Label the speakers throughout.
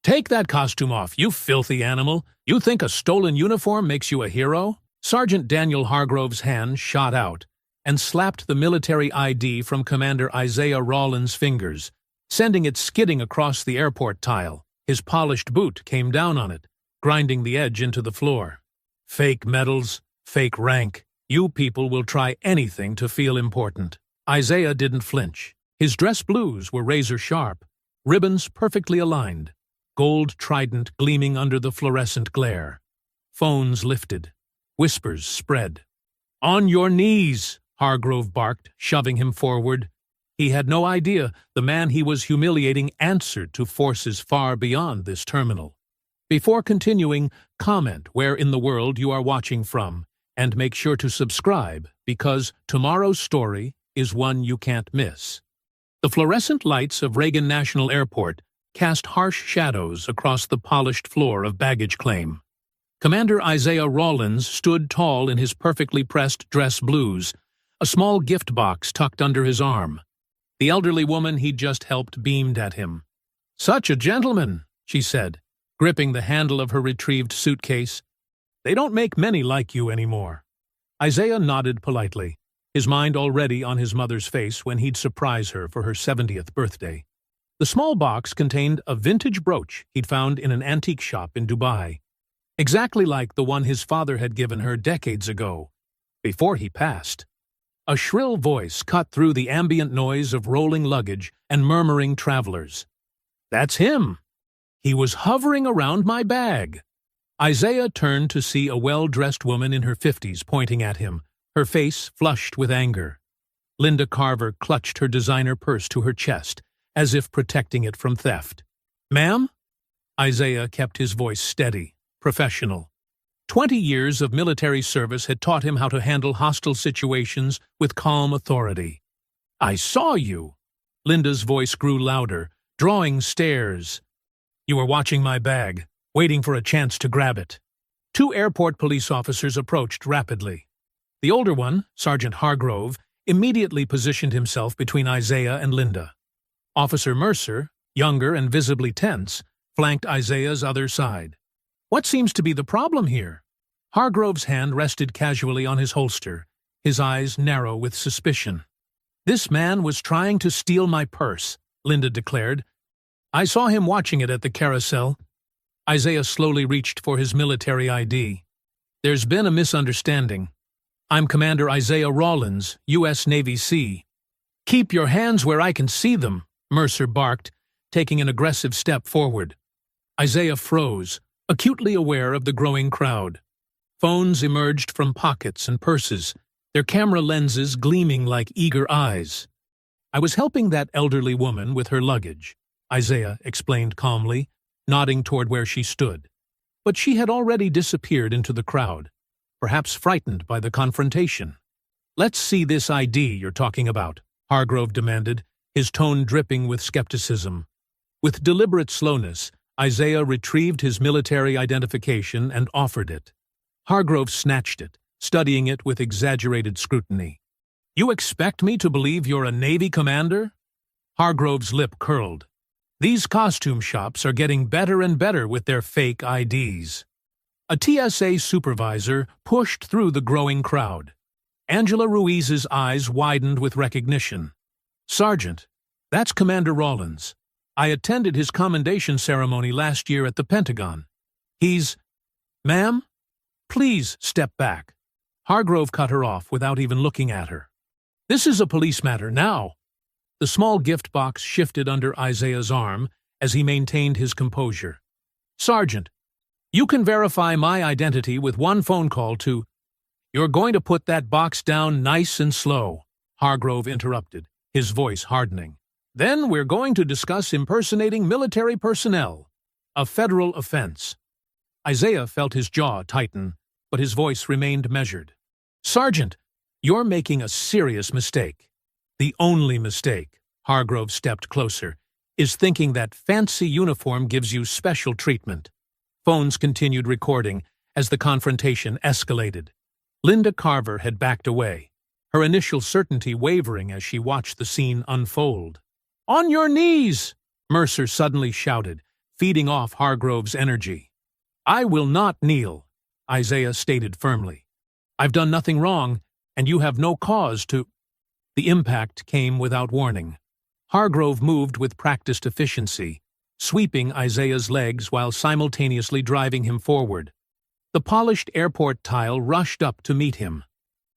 Speaker 1: Take that costume off, you filthy animal. You think a stolen uniform makes you a hero? Sergeant Daniel Hargrove's hand shot out and slapped the military ID from Commander Isaiah Rawlins' fingers, sending it skidding across the airport tile. His polished boot came down on it, grinding the edge into the floor. Fake medals, fake rank. You people will try anything to feel important. Isaiah didn't flinch. His dress blues were razor-sharp, ribbons perfectly aligned, gold trident gleaming under the fluorescent glare. Phones lifted. Whispers spread. "On your knees!" Hargrove barked, shoving him forward. He had no idea the man he was humiliating answered to forces far beyond this terminal. Before continuing, comment where in the world you are watching from, and make sure to subscribe because tomorrow's story is one you can't miss. The fluorescent lights of Reagan National Airport cast harsh shadows across the polished floor of baggage claim. Commander Isaiah Rawlins stood tall in his perfectly pressed dress blues, a small gift box tucked under his arm. The elderly woman he'd just helped beamed at him. "Such a gentleman," she said, gripping the handle of her retrieved suitcase. "They don't make many like you anymore." Isaiah nodded politely, his mind already on his mother's face when he'd surprise her for her 70th birthday. The small box contained a vintage brooch he'd found in an antique shop in Dubai, exactly like the one his father had given her decades ago, before he passed. A shrill voice cut through the ambient noise of rolling luggage and murmuring travelers. "That's him! He was hovering around my bag." Isaiah turned to see a well-dressed woman in her 50s pointing at him, her face flushed with anger. Linda Carver clutched her designer purse to her chest, as if protecting it from theft. "Ma'am?" Isaiah kept his voice steady, professional. 20 years of military service had taught him how to handle hostile situations with calm authority. "I saw you." Linda's voice grew louder, drawing stares. "You were watching my bag, waiting for a chance to grab it." 2 airport police officers approached rapidly. The older one, Sergeant Hargrove, immediately positioned himself between Isaiah and Linda. Officer Mercer, younger and visibly tense, flanked Isaiah's other side. "What seems to be the problem here?" Hargrove's hand rested casually on his holster, his eyes narrow with suspicion. "This man was trying to steal my purse," Linda declared. "I saw him watching it at the carousel." Isaiah slowly reached for his military ID. "There's been a misunderstanding. I'm Commander Isaiah Rawlins, U.S. Navy Sea." "Keep your hands where I can see them," Mercer barked, taking an aggressive step forward. Isaiah froze, acutely aware of the growing crowd. Phones emerged from pockets and purses, their camera lenses gleaming like eager eyes. "I was helping that elderly woman with her luggage," Isaiah explained calmly, nodding toward where she stood. But she had already disappeared into the crowd, perhaps frightened by the confrontation. "Let's see this ID you're talking about," Hargrove demanded, his tone dripping with skepticism. With deliberate slowness, Isaiah retrieved his military identification and offered it. Hargrove snatched it, studying it with exaggerated scrutiny. "You expect me to believe you're a Navy commander?" Hargrove's lip curled. "These costume shops are getting better and better with their fake IDs." A TSA supervisor pushed through the growing crowd. Angela Ruiz's eyes widened with recognition. "Sergeant, that's Commander Rawlins. I attended his commendation ceremony last year at the Pentagon. He's—" "Ma'am? Please step back." Hargrove cut her off without even looking at her. "This is a police matter now." The small gift box shifted under Isaiah's arm as he maintained his composure. "Sergeant, you can verify my identity with one phone call to—" "You're going to put that box down nice and slow," Hargrove interrupted, his voice hardening. "Then we're going to discuss impersonating military personnel, a federal offense." Isaiah felt his jaw tighten, but his voice remained measured. "Sergeant, you're making a serious mistake. The only mistake," Hargrove stepped closer, "is thinking that fancy uniform gives you special treatment." Phones continued recording as the confrontation escalated. Linda Carver had backed away, her initial certainty wavering as she watched the scene unfold. "On your knees!" Mercer suddenly shouted, feeding off Hargrove's energy. "I will not kneel," Isaiah stated firmly. "I've done nothing wrong, and you have no cause to—" The impact came without warning. Hargrove moved with practiced efficiency, sweeping Isaiah's legs while simultaneously driving him forward. The polished airport tile rushed up to meet him.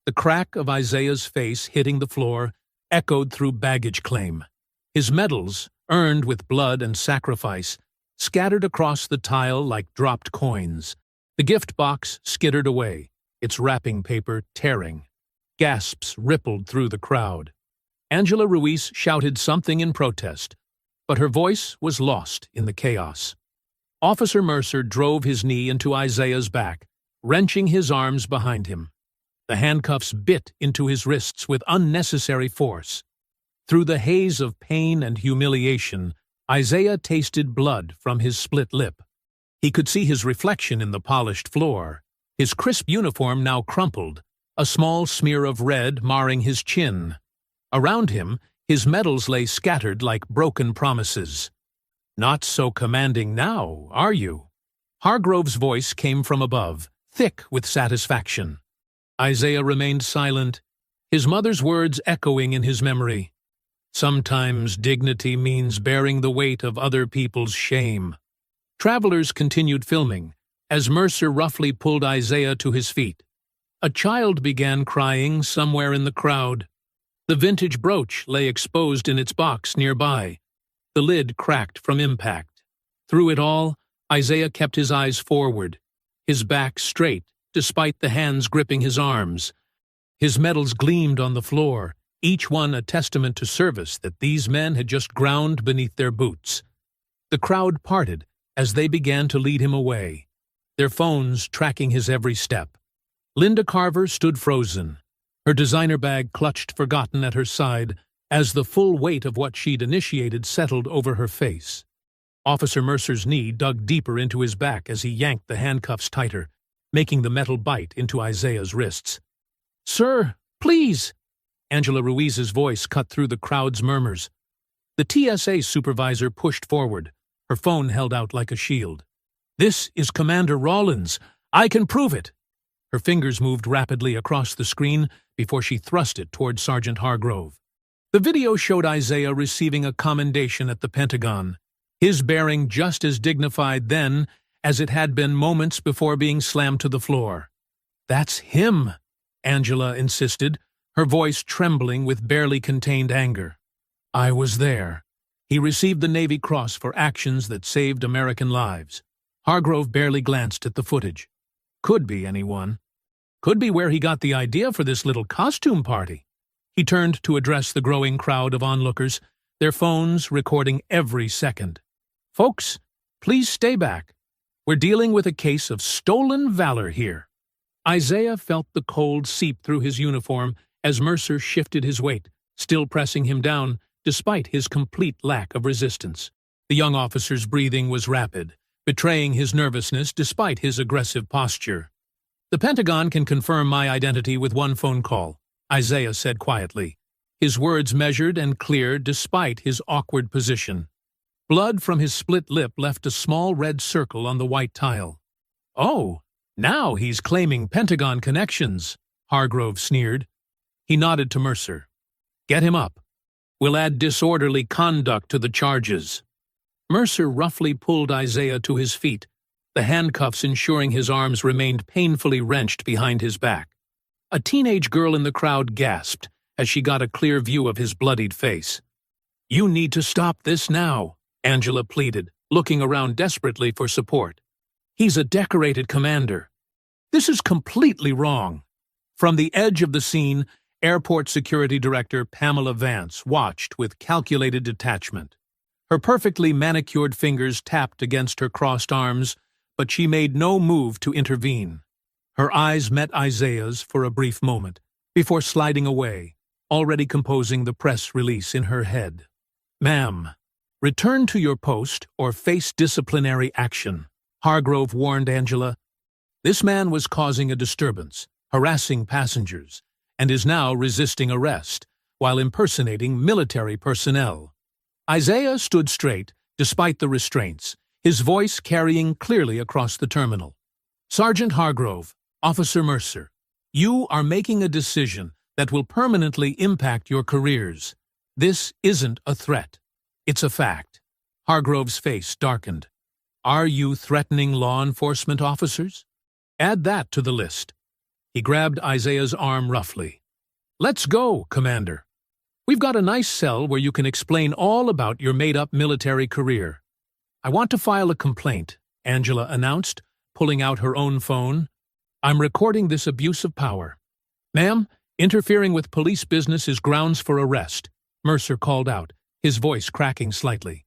Speaker 1: The crack of Isaiah's face hitting the floor echoed through baggage claim. His medals, earned with blood and sacrifice, scattered across the tile like dropped coins. The gift box skittered away, its wrapping paper tearing. Gasps rippled through the crowd. Angela Ruiz shouted something in protest, but her voice was lost in the chaos. Officer Mercer drove his knee into Isaiah's back, wrenching his arms behind him. The handcuffs bit into his wrists with unnecessary force. Through the haze of pain and humiliation, Isaiah tasted blood from his split lip. He could see his reflection in the polished floor, his crisp uniform now crumpled, a small smear of red marring his chin. Around him, his medals lay scattered like broken promises. "Not so commanding now, are you?" Hargrove's voice came from above, thick with satisfaction. Isaiah remained silent, his mother's words echoing in his memory. "Sometimes dignity means bearing the weight of other people's shame." Travelers continued filming, as Mercer roughly pulled Isaiah to his feet. A child began crying somewhere in the crowd. The vintage brooch lay exposed in its box nearby. The lid cracked from impact. Through it all, Isaiah kept his eyes forward, his back straight, despite the hands gripping his arms. His medals gleamed on the floor, each one a testament to service that these men had just ground beneath their boots. The crowd parted as they began to lead him away, their phones tracking his every step. Linda Carver stood frozen, her designer bag clutched forgotten at her side as the full weight of what she'd initiated settled over her face. Officer Mercer's knee dug deeper into his back as he yanked the handcuffs tighter, making the metal bite into Isaiah's wrists. "Sir, please!" Angela Ruiz's voice cut through the crowd's murmurs. The TSA supervisor pushed forward, her phone held out like a shield. "This is Commander Rawlins. I can prove it." Her fingers moved rapidly across the screen before she thrust it toward Sergeant Hargrove. The video showed Isaiah receiving a commendation at the Pentagon, his bearing just as dignified then as it had been moments before being slammed to the floor. "That's him," Angela insisted, her voice trembling with barely contained anger. "I was there. He received the Navy Cross for actions that saved American lives." Hargrove barely glanced at the footage. Could be anyone. Could be where he got the idea for this little costume party. He turned to address the growing crowd of onlookers, their phones recording every second. "Folks, please stay back. We're dealing with a case of stolen valor here." Isaiah felt the cold seep through his uniform as Mercer shifted his weight, still pressing him down despite his complete lack of resistance. The young officer's breathing was rapid, betraying his nervousness despite his aggressive posture. "The Pentagon can confirm my identity with one phone call," Isaiah said quietly, his words measured and clear despite his awkward position. Blood from his split lip left a small red circle on the white tile. "Oh, now he's claiming Pentagon connections," Hargrove sneered. He nodded to Mercer. "Get him up. We'll add disorderly conduct to the charges." Mercer roughly pulled Isaiah to his feet, the handcuffs ensuring his arms remained painfully wrenched behind his back. A teenage girl in the crowd gasped as she got a clear view of his bloodied face. "You need to stop this now," Angela pleaded, looking around desperately for support. "He's a decorated commander. This is completely wrong." From the edge of the scene, Airport Security Director Pamela Vance watched with calculated detachment. Her perfectly manicured fingers tapped against her crossed arms, but she made no move to intervene. Her eyes met Isaiah's for a brief moment, before sliding away, already composing the press release in her head. "Ma'am, return to your post or face disciplinary action," Hargrove warned Angela. This man was causing a disturbance, harassing passengers, and is now resisting arrest, while impersonating military personnel. Isaiah stood straight, despite the restraints, his voice carrying clearly across the terminal. "Sergeant Hargrove, Officer Mercer, you are making a decision that will permanently impact your careers. This isn't a threat. It's a fact." Hargrove's face darkened. "Are you threatening law enforcement officers? Add that to the list." He grabbed Isaiah's arm roughly. "Let's go, Commander. We've got a nice cell where you can explain all about your made-up military career." "I want to file a complaint," Angela announced, pulling out her own phone. "I'm recording this abuse of power." "Ma'am, interfering with police business is grounds for arrest," Mercer called out, his voice cracking slightly.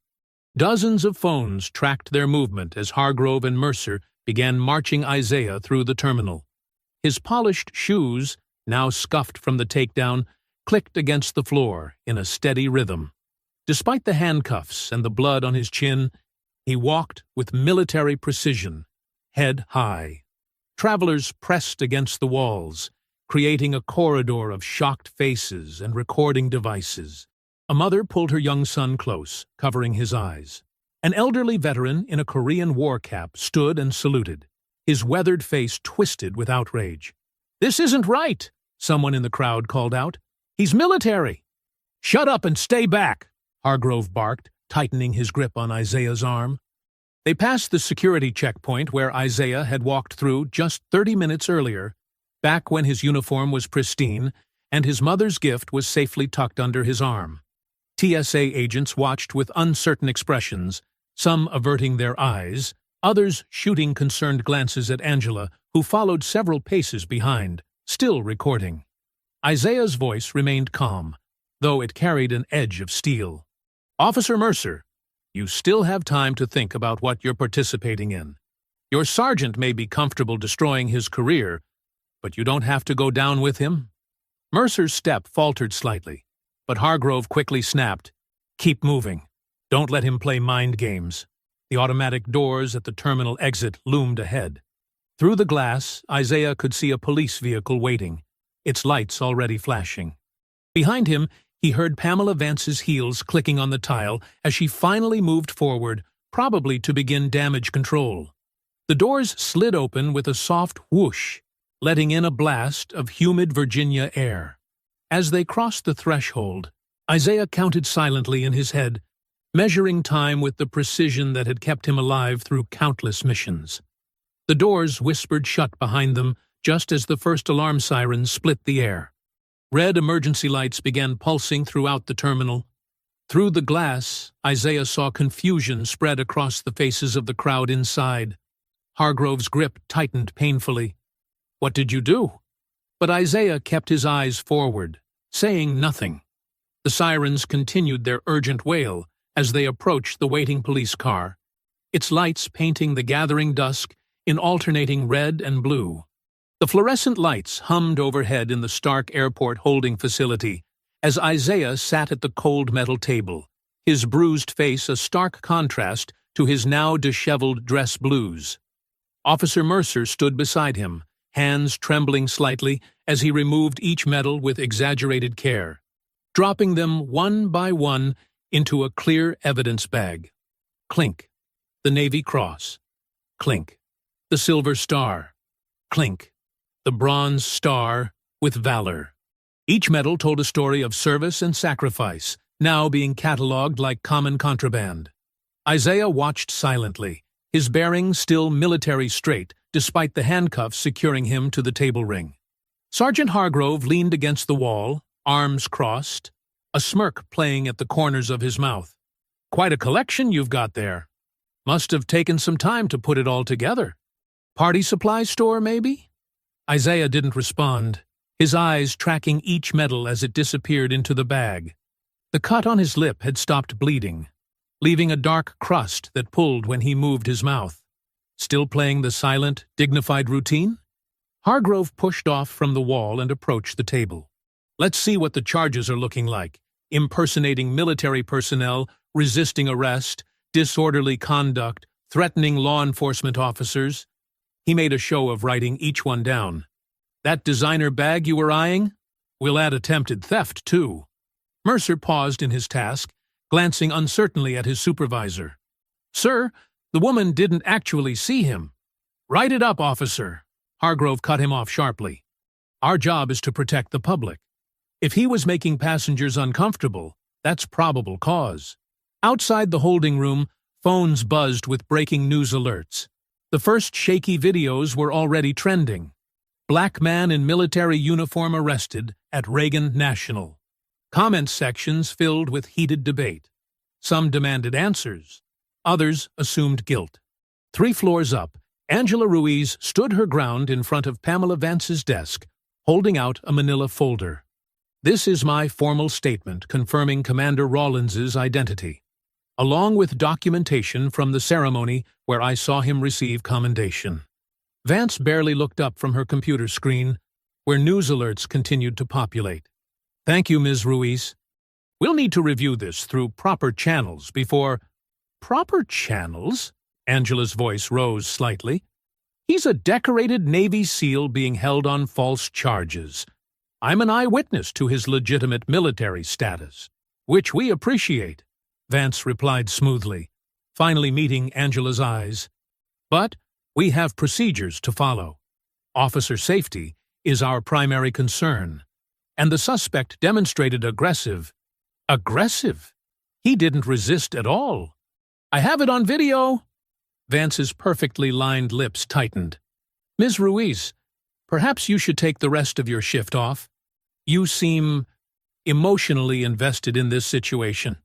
Speaker 1: Dozens of phones tracked their movement as Hargrove and Mercer began marching Isaiah through the terminal. His polished shoes, now scuffed from the takedown, clicked against the floor in a steady rhythm. Despite the handcuffs and the blood on his chin, he walked with military precision, head high. Travelers pressed against the walls, creating a corridor of shocked faces and recording devices. A mother pulled her young son close, covering his eyes. An elderly veteran in a Korean war cap stood and saluted, his weathered face twisted with outrage. "This isn't right," someone in the crowd called out. "He's military." "Shut up and stay back," Hargrove barked, tightening his grip on Isaiah's arm. They passed the security checkpoint where Isaiah had walked through just 30 minutes earlier, back when his uniform was pristine and his mother's gift was safely tucked under his arm. TSA agents watched with uncertain expressions, some averting their eyes, others shooting concerned glances at Angela, who followed several paces behind, still recording. Isaiah's voice remained calm, though it carried an edge of steel. "Officer Mercer, you still have time to think about what you're participating in. Your sergeant may be comfortable destroying his career, but you don't have to go down with him." Mercer's step faltered slightly, but Hargrove quickly snapped, "Keep moving. Don't let him play mind games." The automatic doors at the terminal exit loomed ahead. Through the glass, Isaiah could see a police vehicle waiting, its lights already flashing. Behind him, he heard Pamela Vance's heels clicking on the tile as she finally moved forward, probably to begin damage control. The doors slid open with a soft whoosh, letting in a blast of humid Virginia air. As they crossed the threshold, Isaiah counted silently in his head, measuring time with the precision that had kept him alive through countless missions. The doors whispered shut behind them just as the first alarm sirens split the air. Red emergency lights began pulsing throughout the terminal. Through the glass, Isaiah saw confusion spread across the faces of the crowd inside. Hargrove's grip tightened painfully. "What did you do?" But Isaiah kept his eyes forward, saying nothing. The sirens continued their urgent wail as they approached the waiting police car, its lights painting the gathering dusk in alternating red and blue. The fluorescent lights hummed overhead in the Stark Airport holding facility as Isaiah sat at the cold metal table, his bruised face a stark contrast to his now disheveled dress blues. Officer Mercer stood beside him, hands trembling slightly as he removed each medal with exaggerated care, dropping them one by one into a clear evidence bag. Clink. The Navy Cross. Clink. The Silver Star. Clink. The Bronze Star with Valor. Each medal told a story of service and sacrifice, now being catalogued like common contraband. Isaiah watched silently, his bearing still military straight, despite the handcuffs securing him to the table ring. Sergeant Hargrove leaned against the wall, arms crossed, a smirk playing at the corners of his mouth. "Quite a collection you've got there. Must have taken some time to put it all together. Party supply store, maybe?" Isaiah didn't respond, his eyes tracking each medal as it disappeared into the bag. The cut on his lip had stopped bleeding, leaving a dark crust that pulled when he moved his mouth. Still playing the silent, dignified routine? Hargrove pushed off from the wall and approached the table. "Let's see what the charges are looking like. Impersonating military personnel, resisting arrest, disorderly conduct, threatening law enforcement officers." He made a show of writing each one down. "That designer bag you were eyeing? We'll add attempted theft, too." Mercer paused in his task, glancing uncertainly at his supervisor. "Sir, The woman didn't actually see him. "Write it up, officer," Hargrove cut him off sharply. "Our job is to protect the public. If he was making passengers uncomfortable, that's probable cause." Outside the holding room, phones buzzed with breaking news alerts. The first shaky videos were already trending. Black man in military uniform arrested at Reagan National. Comment sections filled with heated debate. Some demanded answers. Others assumed guilt. 3 floors up, Angela Ruiz stood her ground in front of Pamela Vance's desk, holding out a manila folder. "This is my formal statement confirming Commander Rawlins's identity, along with documentation from the ceremony where I saw him receive commendation." Vance barely looked up from her computer screen, where news alerts continued to populate. "Thank you, Ms. Ruiz. We'll need to review this through proper channels before—" "Proper channels?" Angela's voice rose slightly. "He's a decorated Navy SEAL being held on false charges. I'm an eyewitness to his legitimate military status, which we appreciate," Vance replied smoothly, finally meeting Angela's eyes. "But we have procedures to follow. Officer safety is our primary concern, and the suspect demonstrated aggressive. Aggressive? He didn't resist at all. I have it on video." Vance's perfectly lined lips tightened. "Ms. Ruiz, perhaps you should take the rest of your shift off. You seem emotionally invested in this situation."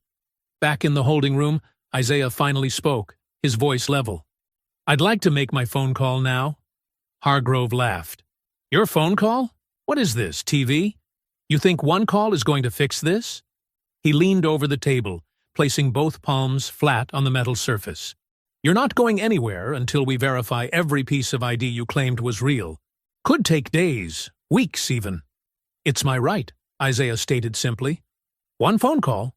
Speaker 1: Back in the holding room, Isaiah finally spoke, his voice level. "I'd like to make my phone call now." Hargrove laughed. "Your phone call? What is this, TV? You think one call is going to fix this?" He leaned over the table, placing both palms flat on the metal surface. "You're not going anywhere until we verify every piece of ID you claimed was real. Could take days, weeks even." "It's my right," Isaiah stated simply. "One phone call."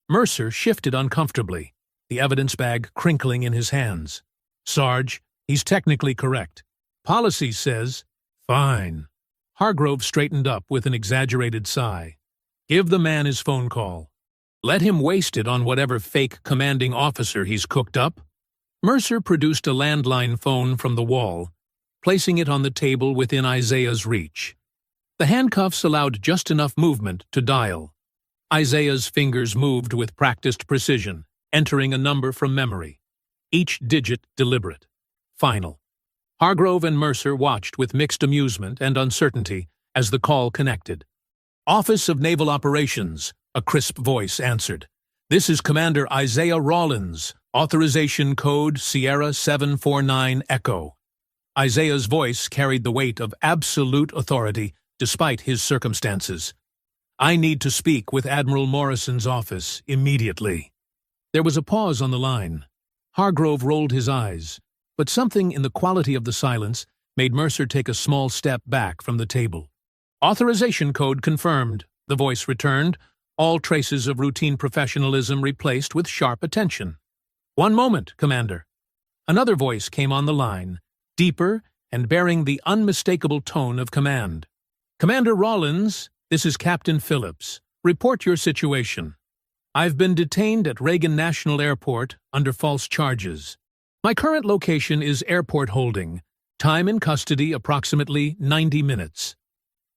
Speaker 1: Mercer shifted uncomfortably, the evidence bag crinkling in his hands. "Sarge, he's technically correct. Policy says—" "Fine." Hargrove straightened up with an exaggerated sigh. "Give the man his phone call. Let him waste it on whatever fake commanding officer he's cooked up." Mercer produced a landline phone from the wall, placing it on the table within Isaiah's reach. The handcuffs allowed just enough movement to dial. Isaiah's fingers moved with practiced precision, entering a number from memory, each digit deliberate, final. Hargrove and Mercer watched with mixed amusement and uncertainty as the call connected. "Office of Naval Operations," a crisp voice answered. "This is Commander Isaiah Rawlins, authorization code Sierra 749 Echo." Isaiah's voice carried the weight of absolute authority despite his circumstances. "I need to speak with Admiral Morrison's office immediately." There was a pause on the line. Hargrove rolled his eyes, but something in the quality of the silence made Mercer take a small step back from the table. "Authorization code confirmed," the voice returned, all traces of routine professionalism replaced with sharp attention. "One moment, Commander." Another voice came on the line, deeper and bearing the unmistakable tone of command. "Commander Rawlins, this is Captain Phillips. Report your situation. I've been detained at Reagan National Airport under false charges. My current location is airport holding. Time in custody approximately 90 minutes.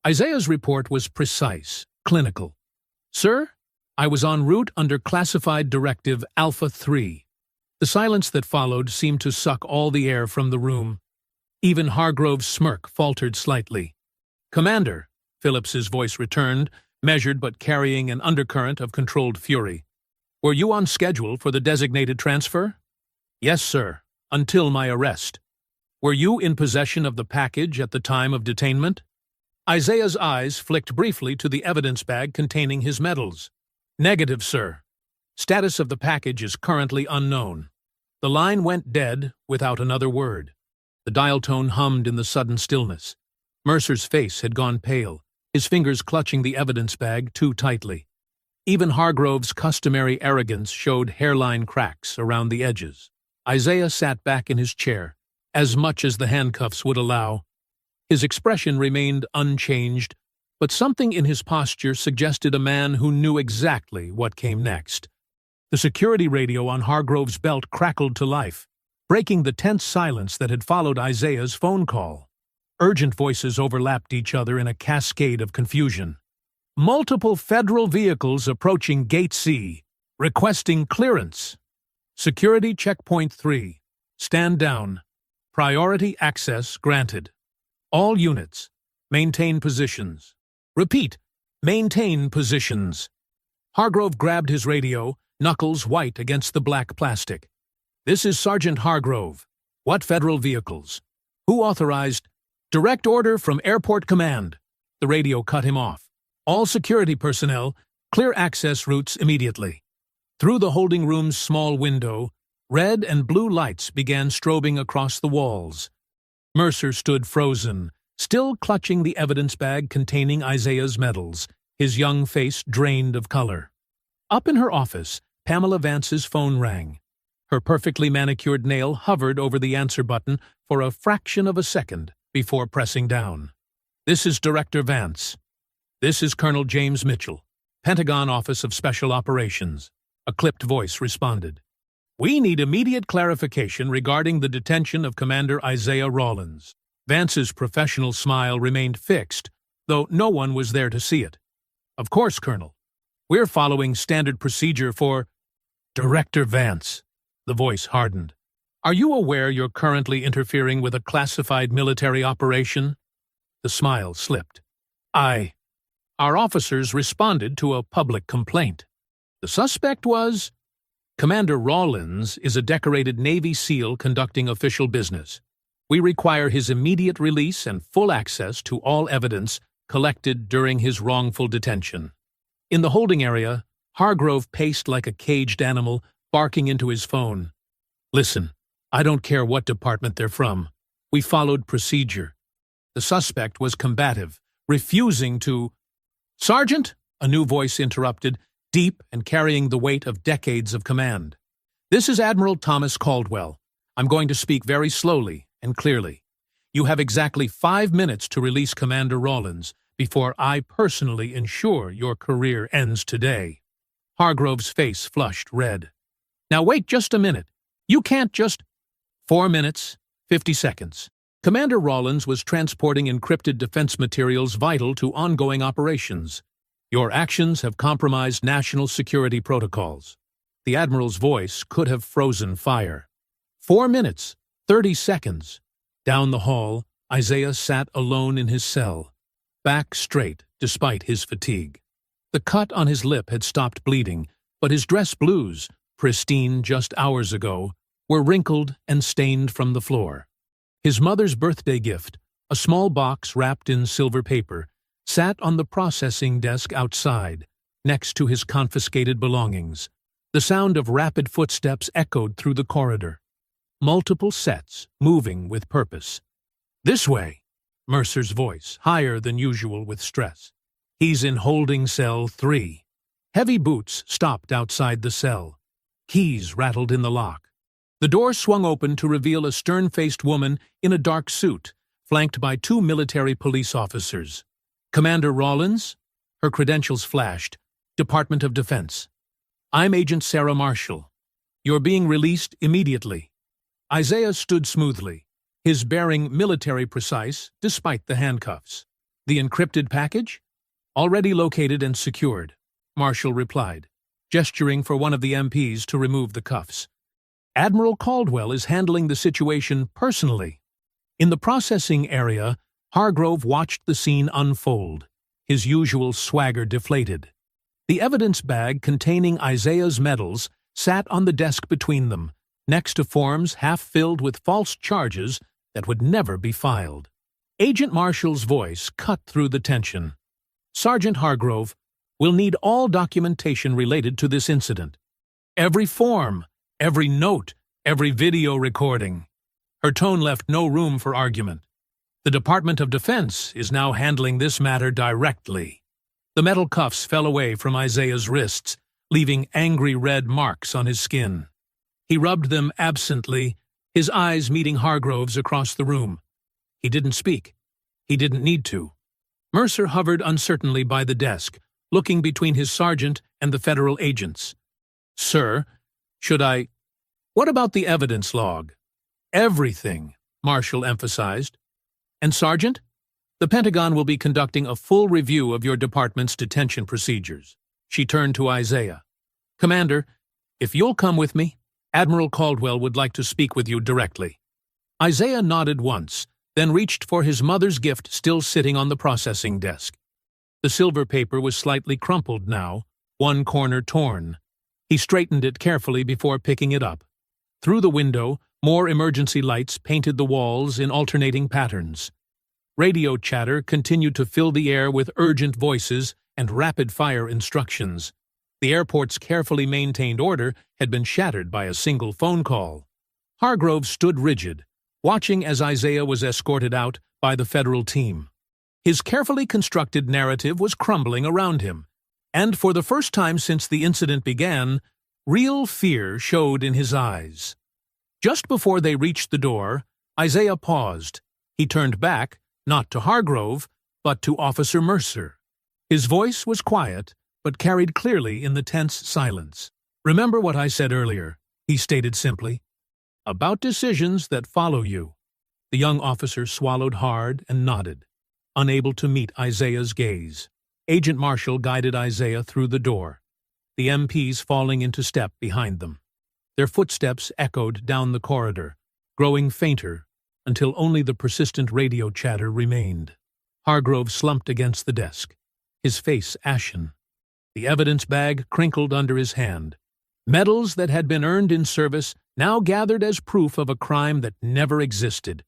Speaker 1: Isaiah's report was precise, clinical. "Sir, I was en route under classified directive Alpha 3. The silence that followed seemed to suck all the air from the room. Even Hargrove's smirk faltered slightly. "Commander," Phillips's voice returned, measured but carrying an undercurrent of controlled fury. "Were you on schedule for the designated transfer?" "Yes, sir, until my arrest." "Were you in possession of the package at the time of detainment?" Isaiah's eyes flicked briefly to the evidence bag containing his medals. "Negative, sir. Status of the package is currently unknown." The line went dead without another word. The dial tone hummed in the sudden stillness. Mercer's face had gone pale, his fingers clutching the evidence bag too tightly. Even Hargrove's customary arrogance showed hairline cracks around the edges. Isaiah sat back in his chair, as much as the handcuffs would allow. His expression remained unchanged, but something in his posture suggested a man who knew exactly what came next. The security radio on Hargrove's belt crackled to life. breaking the tense silence that had followed Isaiah's phone call. Urgent voices overlapped each other in a cascade of confusion. Multiple federal vehicles approaching Gate C, requesting clearance. Security Checkpoint 3. Stand down. Priority access granted. All units, maintain positions. Repeat, maintain positions. Hargrove grabbed his radio, knuckles white against the black plastic. This is Sergeant Hargrove. What federal vehicles? Who authorized? Direct order from Airport Command. The radio cut him off. All security personnel, clear access routes immediately. Through the holding room's small window, red and blue lights began strobing across the walls. Mercer stood frozen, still clutching the evidence bag containing Isaiah's medals, his young face drained of color. Up in her office, Pamela Vance's phone rang. Her perfectly manicured nail hovered over the answer button for a fraction of a second before pressing down. This is Director Vance. This is Colonel James Mitchell, Pentagon Office of Special Operations. A clipped voice responded. We need immediate clarification regarding the detention of Commander Isaiah Rawlins. Vance's professional smile remained fixed, though no one was there to see it. Of course, Colonel. We're following standard procedure for... Director Vance. The voice hardened. Are you aware you're currently interfering with a classified military operation? The smile slipped. Our officers responded to a public complaint. The suspect was... Commander Rawlins is a decorated Navy SEAL conducting official business. We require his immediate release and full access to all evidence collected during his wrongful detention. In the holding area, Hargrove paced like a caged animal, barking into his phone. Listen, I don't care what department they're from. We followed procedure. The suspect was combative, refusing to... Sergeant, a new voice interrupted, deep and carrying the weight of decades of command. This is Admiral Thomas Caldwell. I'm going to speak very slowly and clearly. You have exactly 5 minutes to release Commander Rawlins before I personally ensure your career ends today. Hargrove's face flushed red. Now wait just a minute. You can't just... 4 minutes, 50 seconds. Commander Rawlins was transporting encrypted defense materials vital to ongoing operations. Your actions have compromised national security protocols. The Admiral's voice could have frozen fire. 4 minutes, 30 seconds. Down the hall, Isaiah sat alone in his cell, back straight despite his fatigue. The cut on his lip had stopped bleeding, but his dress blues, pristine just hours ago, were wrinkled and stained from the floor. His mother's birthday gift, a small box wrapped in silver paper, sat on the processing desk outside, next to his confiscated belongings. The sound of rapid footsteps echoed through the corridor. Multiple sets, moving with purpose. This way, Mercer's voice, higher than usual with stress. He's in holding cell 3. Heavy boots stopped outside the cell. Keys rattled in the lock. The door swung open to reveal a stern-faced woman in a dark suit, flanked by 2 military police officers. Commander Rawlins? Her credentials flashed. Department of Defense. I'm Agent Sarah Marshall. You're being released immediately. Isaiah stood smoothly, his bearing military precise despite the handcuffs. The encrypted package? Already located and secured, Marshall replied, gesturing for one of the MPs to remove the cuffs. Admiral Caldwell is handling the situation personally. In the processing area, Hargrove watched the scene unfold, his usual swagger deflated. The evidence bag containing Isaiah's medals sat on the desk between them, next to forms half filled with false charges that would never be filed. Agent Marshall's voice cut through the tension. Sergeant Hargrove, we'll need all documentation related to this incident. Every form, every note, every video recording. Her tone left no room for argument. The Department of Defense is now handling this matter directly. The metal cuffs fell away from Isaiah's wrists, leaving angry red marks on his skin. He rubbed them absently, his eyes meeting Hargrove's across the room. He didn't speak. He didn't need to. Mercer hovered uncertainly by the desk, looking between his sergeant and the federal agents. Sir, should I... What about the evidence log? Everything, Marshall emphasized. And Sergeant, the Pentagon will be conducting a full review of your department's detention procedures. She turned to Isaiah. Commander, if you'll come with me, Admiral Caldwell would like to speak with you directly. Isaiah nodded once, then reached for his mother's gift still sitting on the processing desk. The silver paper was slightly crumpled now, one corner torn. He straightened it carefully before picking it up. Through the window, more emergency lights painted the walls in alternating patterns. Radio chatter continued to fill the air with urgent voices and rapid-fire instructions. The airport's carefully maintained order had been shattered by a single phone call. Hargrove stood rigid, watching as Isaiah was escorted out by the federal team. His carefully constructed narrative was crumbling around him, and for the first time since the incident began, real fear showed in his eyes. Just before they reached the door, Isaiah paused. He turned back, not to Hargrove, but to Officer Mercer. His voice was quiet, but carried clearly in the tense silence. Remember what I said earlier, he stated simply. About decisions that follow you. The young officer swallowed hard and nodded, unable to meet Isaiah's gaze. Agent Marshall guided Isaiah through the door, the MPs falling into step behind them. Their footsteps echoed down the corridor, growing fainter until only the persistent radio chatter remained. Hargrove slumped against the desk, his face ashen. The evidence bag crinkled under his hand. Medals that had been earned in service now gathered as proof of a crime that never existed.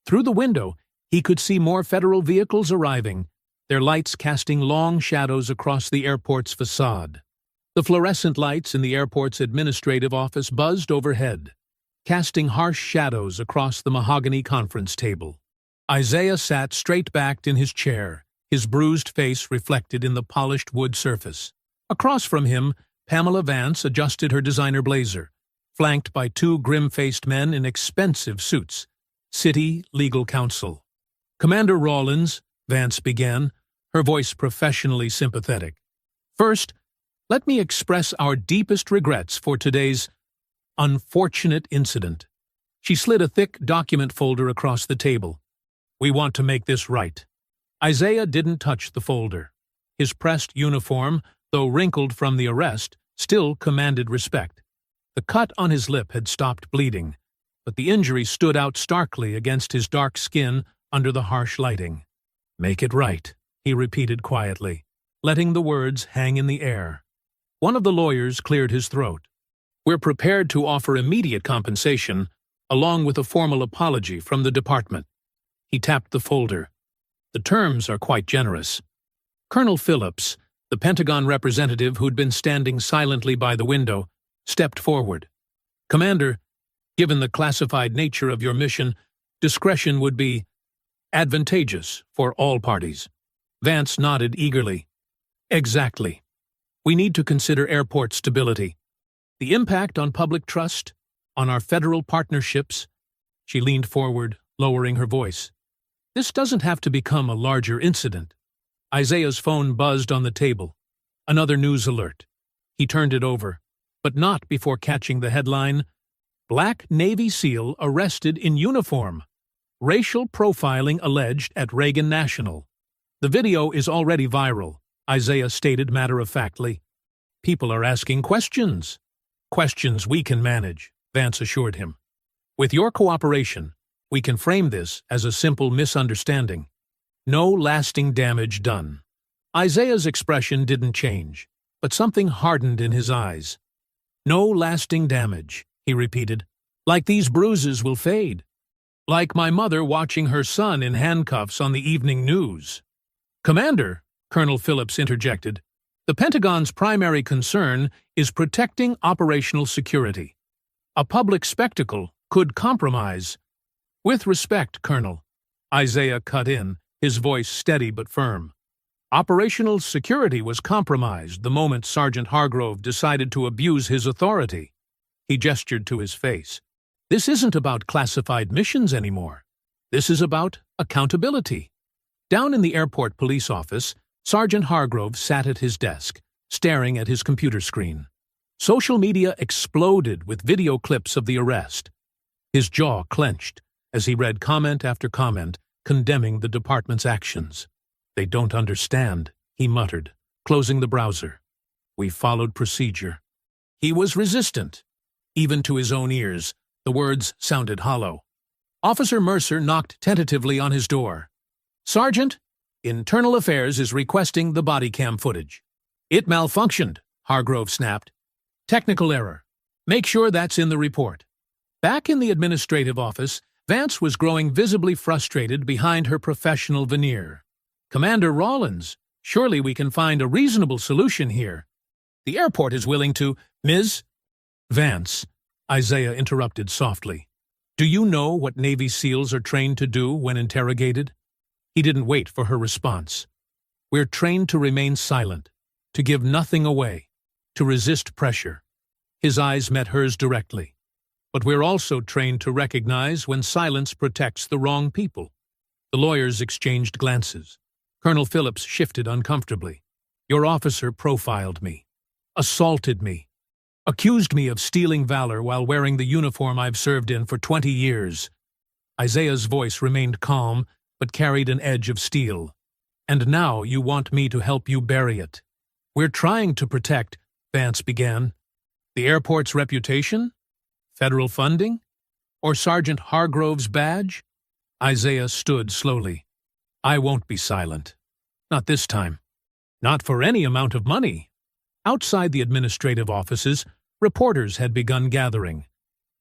Speaker 1: Through the window, he could see more federal vehicles arriving, their lights casting long shadows across the airport's facade. The fluorescent lights in the airport's administrative office buzzed overhead, casting harsh shadows across the mahogany conference table. Isaiah sat straight-backed in his chair, his bruised face reflected in the polished wood surface. Across from him, Pamela Vance adjusted her designer blazer, flanked by two grim-faced men in expensive suits, city legal counsel. Commander Rawlins, Vance began, her voice professionally sympathetic. First, let me express our deepest regrets for today's unfortunate incident. She slid a thick document folder across the table. We want to make this right. Isaiah didn't touch the folder. His pressed uniform, though wrinkled from the arrest, still commanded respect. The cut on his lip had stopped bleeding, but the injury stood out starkly against his dark skin under the harsh lighting. Make it right, he repeated quietly, letting the words hang in the air. One of the lawyers cleared his throat. We're prepared to offer immediate compensation, along with a formal apology from the department. He tapped the folder. The terms are quite generous. Colonel Phillips, the Pentagon representative who'd been standing silently by the window, stepped forward. Commander, given the classified nature of your mission, discretion would be advantageous for all parties. Vance nodded eagerly. Exactly. We need to consider airport stability. The impact on public trust, on our federal partnerships. She leaned forward, lowering her voice. This doesn't have to become a larger incident. Isaiah's phone buzzed on the table. Another news alert. He turned it over, but not before catching the headline, Black Navy SEAL arrested in uniform. Racial profiling alleged at Reagan National. The video is already viral, Isaiah stated matter-of-factly. People are asking questions. Questions we can manage, Vance assured him. With your cooperation, we can frame this as a simple misunderstanding. No lasting damage done. Isaiah's expression didn't change, but something hardened in his eyes. No lasting damage, he repeated. Like these bruises will fade. Like my mother watching her son in handcuffs on the evening news. Commander, Colonel Phillips interjected, the Pentagon's primary concern is protecting operational security. A public spectacle could compromise. With respect, Colonel, Isaiah cut in, his voice steady but firm. Operational security was compromised the moment Sergeant Hargrove decided to abuse his authority. He gestured to his face. This isn't about classified missions anymore. This is about accountability. Down in the airport police office, Sergeant Hargrove sat at his desk, staring at his computer screen. Social media exploded with video clips of the arrest. His jaw clenched as he read comment after comment condemning the department's actions. "They don't understand," he muttered, closing the browser. "We followed procedure." He was resistant. Even to his own ears, the words sounded hollow. Officer Mercer knocked tentatively on his door. "Sergeant, Internal Affairs is requesting the body cam footage." "It malfunctioned," Hargrove snapped. "Technical error. Make sure that's in the report." Back in the administrative office, Vance was growing visibly frustrated behind her professional veneer. "Commander Rawlins, surely we can find a reasonable solution here. The airport is willing to—" "Ms. Vance," Isaiah interrupted softly. "Do you know what Navy SEALs are trained to do when interrogated?" He didn't wait for her response. "We're trained to remain silent, to give nothing away, to resist pressure." His eyes met hers directly. "But we're also trained to recognize when silence protects the wrong people." The lawyers exchanged glances. Colonel Phillips shifted uncomfortably. "Your officer profiled me, assaulted me, accused me of stealing valor while wearing the uniform I've served in for 20 years. Isaiah's voice remained calm, but carried an edge of steel. "And now you want me to help you bury it." "We're trying to protect," Vance began. "The airport's reputation? Federal funding? Or Sergeant Hargrove's badge?" Isaiah stood slowly. "I won't be silent. Not this time. Not for any amount of money." Outside the administrative offices, reporters had begun gathering.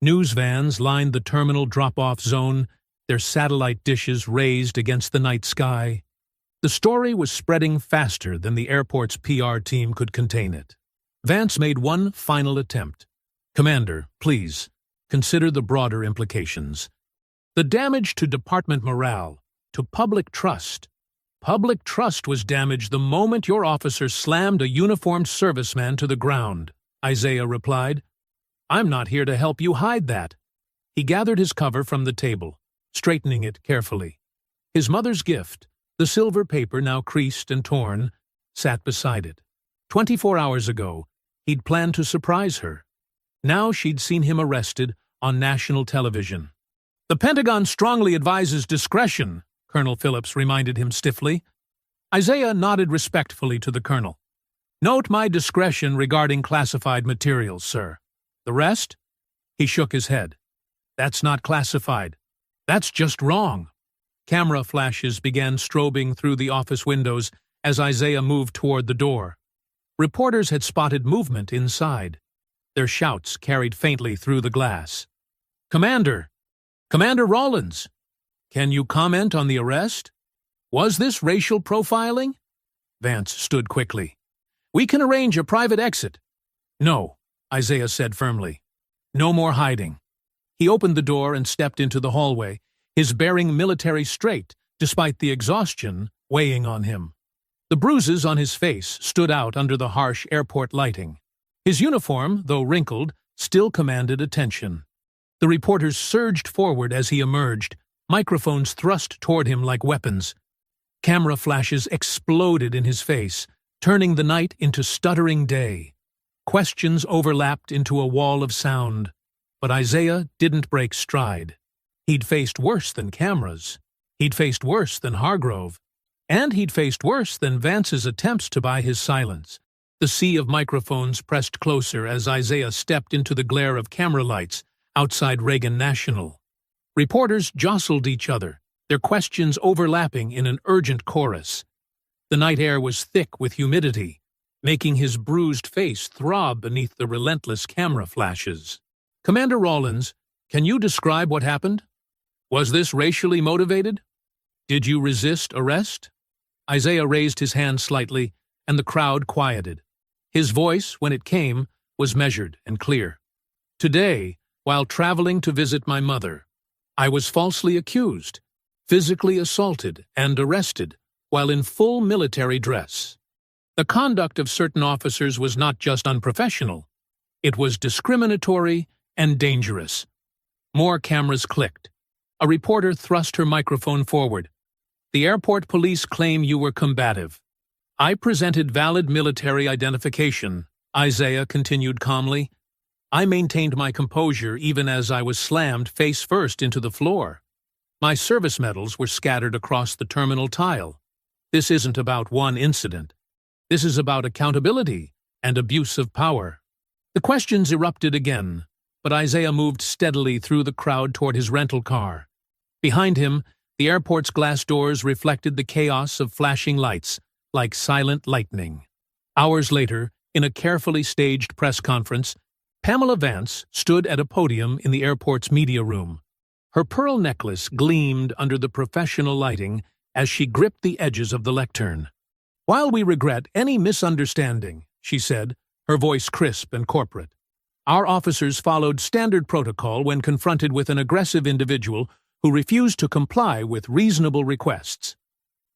Speaker 1: News vans lined the terminal drop-off zone, their satellite dishes raised against the night sky. The story was spreading faster than the airport's PR team could contain it. Vance made one final attempt. "Commander, please, consider the broader implications. The damage to department morale, to public trust. Public trust was damaged the moment your officer slammed a uniformed serviceman to the ground," Isaiah replied. "I'm not here to help you hide that." He gathered his cover from the table, straightening it carefully. His mother's gift, the silver paper now creased and torn, sat beside it. 24 hours ago, he'd planned to surprise her. Now she'd seen him arrested on national television. "The Pentagon strongly advises discretion," Colonel Phillips reminded him stiffly. Isaiah nodded respectfully to the colonel. "Note my discretion regarding classified materials, sir. The rest?" He shook his head. "That's not classified. That's just wrong." Camera flashes began strobing through the office windows as Isaiah moved toward the door. Reporters had spotted movement inside. Their shouts carried faintly through the glass. "Commander! Commander Rawlins! Can you comment on the arrest? Was this racial profiling?" Vance stood quickly. "We can arrange a private exit." "No," Isaiah said firmly. "No more hiding." He opened the door and stepped into the hallway, his bearing military straight, despite the exhaustion weighing on him. The bruises on his face stood out under the harsh airport lighting. His uniform, though wrinkled, still commanded attention. The reporters surged forward as he emerged, microphones thrust toward him like weapons. Camera flashes exploded in his face, turning the night into stuttering day. Questions overlapped into a wall of sound. But Isaiah didn't break stride. He'd faced worse than cameras. He'd faced worse than Hargrove. And he'd faced worse than Vance's attempts to buy his silence. The sea of microphones pressed closer as Isaiah stepped into the glare of camera lights outside Reagan National. Reporters jostled each other, their questions overlapping in an urgent chorus. The night air was thick with humidity, making his bruised face throb beneath the relentless camera flashes. "Commander Rawlins, can you describe what happened? Was this racially motivated? Did you resist arrest?" Isaiah raised his hand slightly, and the crowd quieted. His voice, when it came, was measured and clear. "Today, while traveling to visit my mother, I was falsely accused, physically assaulted, and arrested while in full military dress. The conduct of certain officers was not just unprofessional. It was discriminatory and dangerous." More cameras clicked. A reporter thrust her microphone forward. "The airport police claim you were combative. I presented valid military identification," Isaiah continued calmly. I maintained my composure even as I was slammed face first into the floor. My service medals were scattered across the terminal tile. This isn't about one incident. This is about accountability and abuse of power. The questions erupted again, but Isaiah moved steadily through the crowd toward his rental car. Behind him, the airport's glass doors reflected the chaos of flashing lights, like silent lightning. Hours later, in a carefully staged press conference, Pamela Vance stood at a podium in the airport's media room. Her pearl necklace gleamed under the professional lighting as she gripped the edges of the lectern. "While we regret any misunderstanding," she said, her voice crisp and corporate, "our officers followed standard protocol when confronted with an aggressive individual who refused to comply with reasonable requests."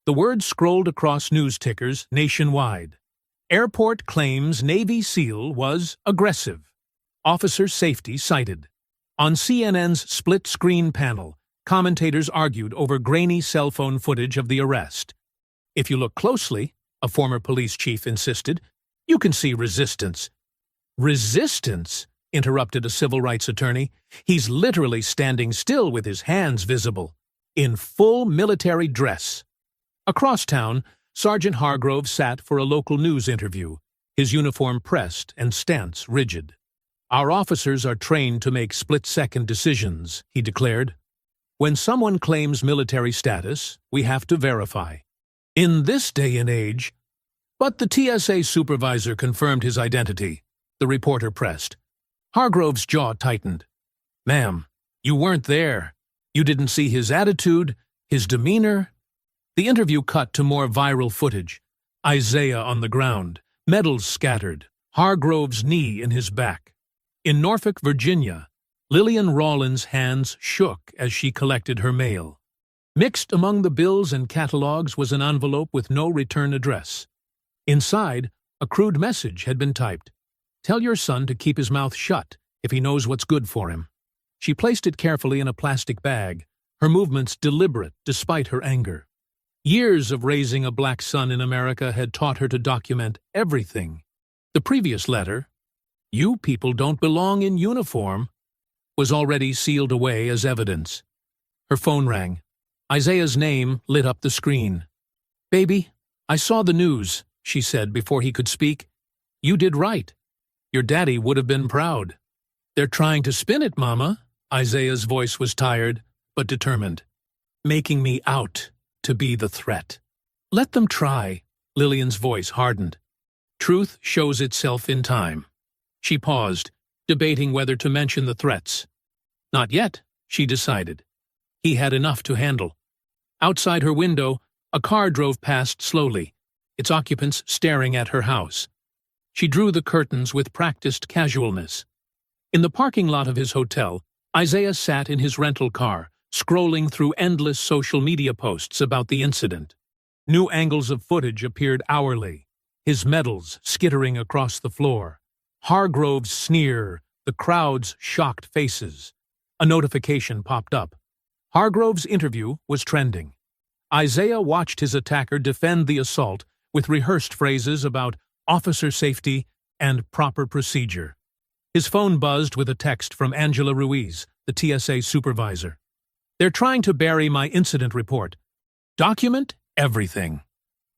Speaker 1: The words scrolled across news tickers nationwide. Airport claims Navy SEAL was aggressive. Officer safety cited. On CNN's split-screen panel, commentators argued over grainy cell phone footage of the arrest. "If you look closely," a former police chief insisted, "you can see resistance." "Resistance?" interrupted a civil rights attorney. "He's literally standing still with his hands visible, in full military dress." Across town, Sergeant Hargrove sat for a local news interview, his uniform pressed and stance rigid. "Our officers are trained to make split-second decisions," he declared. "When someone claims military status, we have to verify. In this day and age—" "But the TSA supervisor confirmed his identity," the reporter pressed. Hargrove's jaw tightened. "Ma'am, you weren't there. You didn't see his attitude, his demeanor." The interview cut to more viral footage. Isaiah on the ground, medals scattered, Hargrove's knee in his back. In Norfolk, Virginia, Lillian Rawlins' hands shook as she collected her mail. Mixed among the bills and catalogs was an envelope with no return address. Inside, a crude message had been typed. "Tell your son to keep his mouth shut if he knows what's good for him." She placed it carefully in a plastic bag, her movements deliberate despite her anger. Years of raising a black son in America had taught her to document everything. The previous letter, "You people don't belong in uniform," was already sealed away as evidence. Her phone rang. Isaiah's name lit up the screen. "Baby, I saw the news," she said before he could speak. "You did right. Your daddy would have been proud." "They're trying to spin it, Mama." Isaiah's voice was tired, but determined. "Making me out to be the threat." "Let them try." Lillian's voice hardened. "Truth shows itself in time." She paused, debating whether to mention the threats. Not yet, she decided. He had enough to handle. Outside her window, a car drove past slowly, its occupants staring at her house. She drew the curtains with practiced casualness. In the parking lot of his hotel, Isaiah sat in his rental car, scrolling through endless social media posts about the incident. New angles of footage appeared hourly, his medals skittering across the floor. Hargrove's sneer, the crowd's shocked faces. A notification popped up. Hargrove's interview was trending. Isaiah watched his attacker defend the assault with rehearsed phrases about officer safety and proper procedure. His phone buzzed with a text from Angela Ruiz, the TSA supervisor. "They're trying to bury my incident report. Document everything."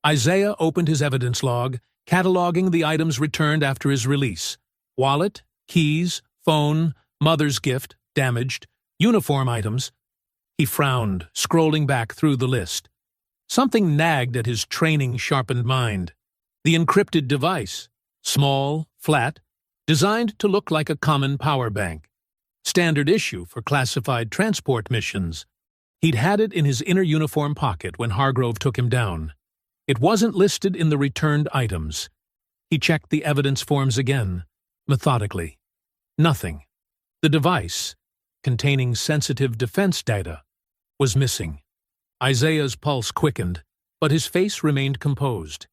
Speaker 1: Isaiah opened his evidence log, cataloging the items returned after his release. Wallet, keys, phone, mother's gift, damaged, uniform items. He frowned, scrolling back through the list. Something nagged at his training-sharpened mind. The encrypted device, small, flat, designed to look like a common power bank. Standard issue for classified transport missions. He'd had it in his inner uniform pocket when Hargrove took him down. It wasn't listed in the returned items. He checked the evidence forms again, methodically. Nothing. The device, containing sensitive defense data, was missing. Isaiah's pulse quickened, but his face remained composed.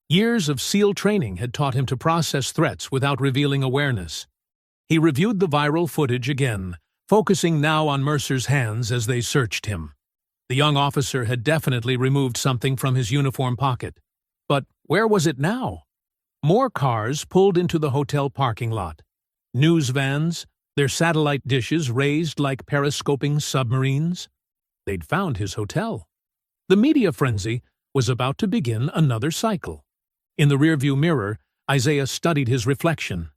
Speaker 1: Years of SEAL training had taught him to process threats without revealing awareness. He reviewed the viral footage again, focusing now on Mercer's hands as they searched him. The young officer had definitely removed something from his uniform pocket. But where was it now? More cars pulled into the hotel parking lot. News vans, their satellite dishes raised like periscoping submarines. They'd found his hotel. The media frenzy was about to begin another cycle. In the rearview mirror, Isaiah studied his reflection.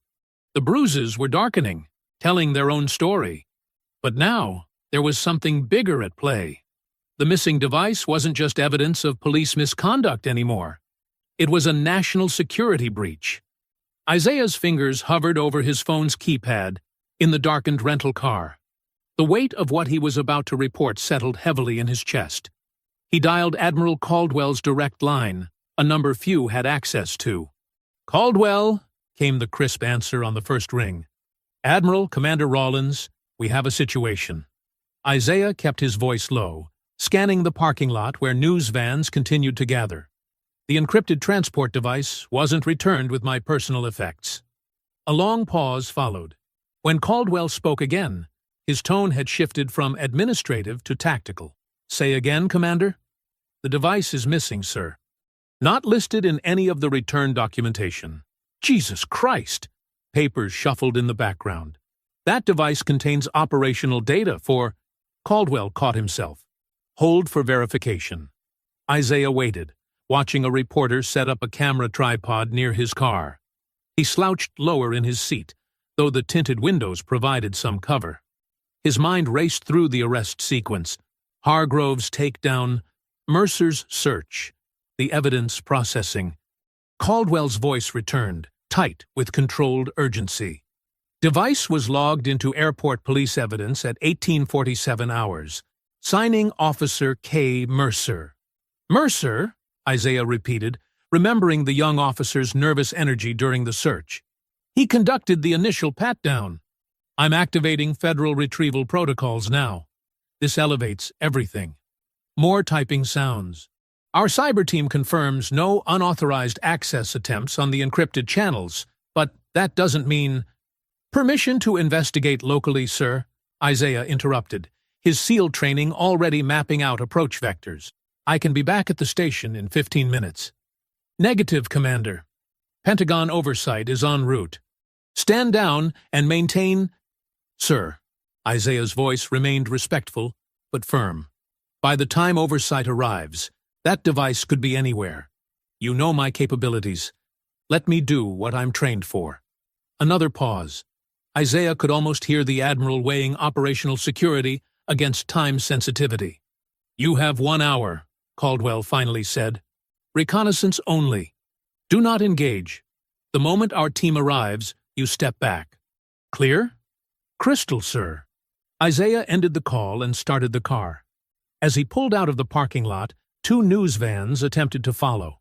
Speaker 1: The bruises were darkening, telling their own story. But now, there was something bigger at play. The missing device wasn't just evidence of police misconduct anymore. It was a national security breach. Isaiah's fingers hovered over his phone's keypad in the darkened rental car. The weight of what he was about to report settled heavily in his chest. He dialed Admiral Caldwell's direct line, a number few had access to. "Caldwell," came the crisp answer on the first ring. "Admiral, Commander Rawlins, we have a situation." Isaiah kept his voice low, scanning the parking lot where news vans continued to gather. The encrypted transport device wasn't returned with my personal effects. A long pause followed. When Caldwell spoke again, his tone had shifted from administrative to tactical. "Say again, Commander?" "The device is missing, sir. Not listed in any of the return documentation." "Jesus Christ!" Papers shuffled in the background. "That device contains operational data for—" Caldwell caught himself. "Hold for verification." Isaiah waited, watching a reporter set up a camera tripod near his car. He slouched lower in his seat, though the tinted windows provided some cover. His mind raced through the arrest sequence: Hargrove's takedown, Mercer's search, the evidence processing. Caldwell's voice returned, tight with controlled urgency. Device was logged into airport police evidence at 1847 hours. Signing Officer K. Mercer. "Mercer?" Isaiah repeated, remembering the young officer's nervous energy during the search. "He conducted the initial pat-down. I'm activating federal retrieval protocols now. This elevates everything." More typing sounds. "Our cyber team confirms no unauthorized access attempts on the encrypted channels, but that doesn't mean—" "Permission to investigate locally, sir," Isaiah interrupted, his SEAL training already mapping out approach vectors. "I can be back at the station in 15 minutes. "Negative, Commander. Pentagon oversight is en route. Stand down and maintain—" "Sir." Isaiah's voice remained respectful, but firm. "By the time oversight arrives, that device could be anywhere. You know my capabilities. Let me do what I'm trained for." Another pause. Isaiah could almost hear the Admiral weighing operational security against time sensitivity. "You have 1 hour," Caldwell finally said. "Reconnaissance only. Do not engage. The moment our team arrives, you step back. Clear?" "Crystal, sir." Isaiah ended the call and started the car. As he pulled out of the parking lot, 2 news vans attempted to follow.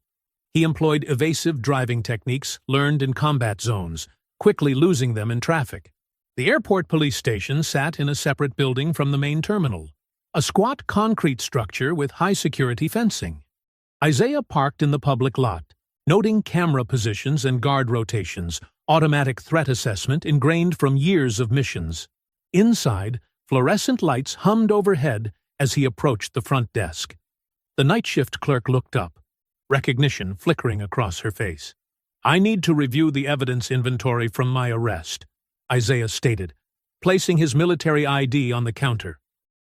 Speaker 1: He employed evasive driving techniques learned in combat zones, quickly losing them in traffic. The airport police station sat in a separate building from the main terminal, a squat concrete structure with high-security fencing. Isaiah parked in the public lot, noting camera positions and guard rotations, automatic threat assessment ingrained from years of missions. Inside, fluorescent lights hummed overhead as he approached the front desk. The night shift clerk looked up, recognition flickering across her face. "I need to review the evidence inventory from my arrest," Isaiah stated, placing his military ID on the counter.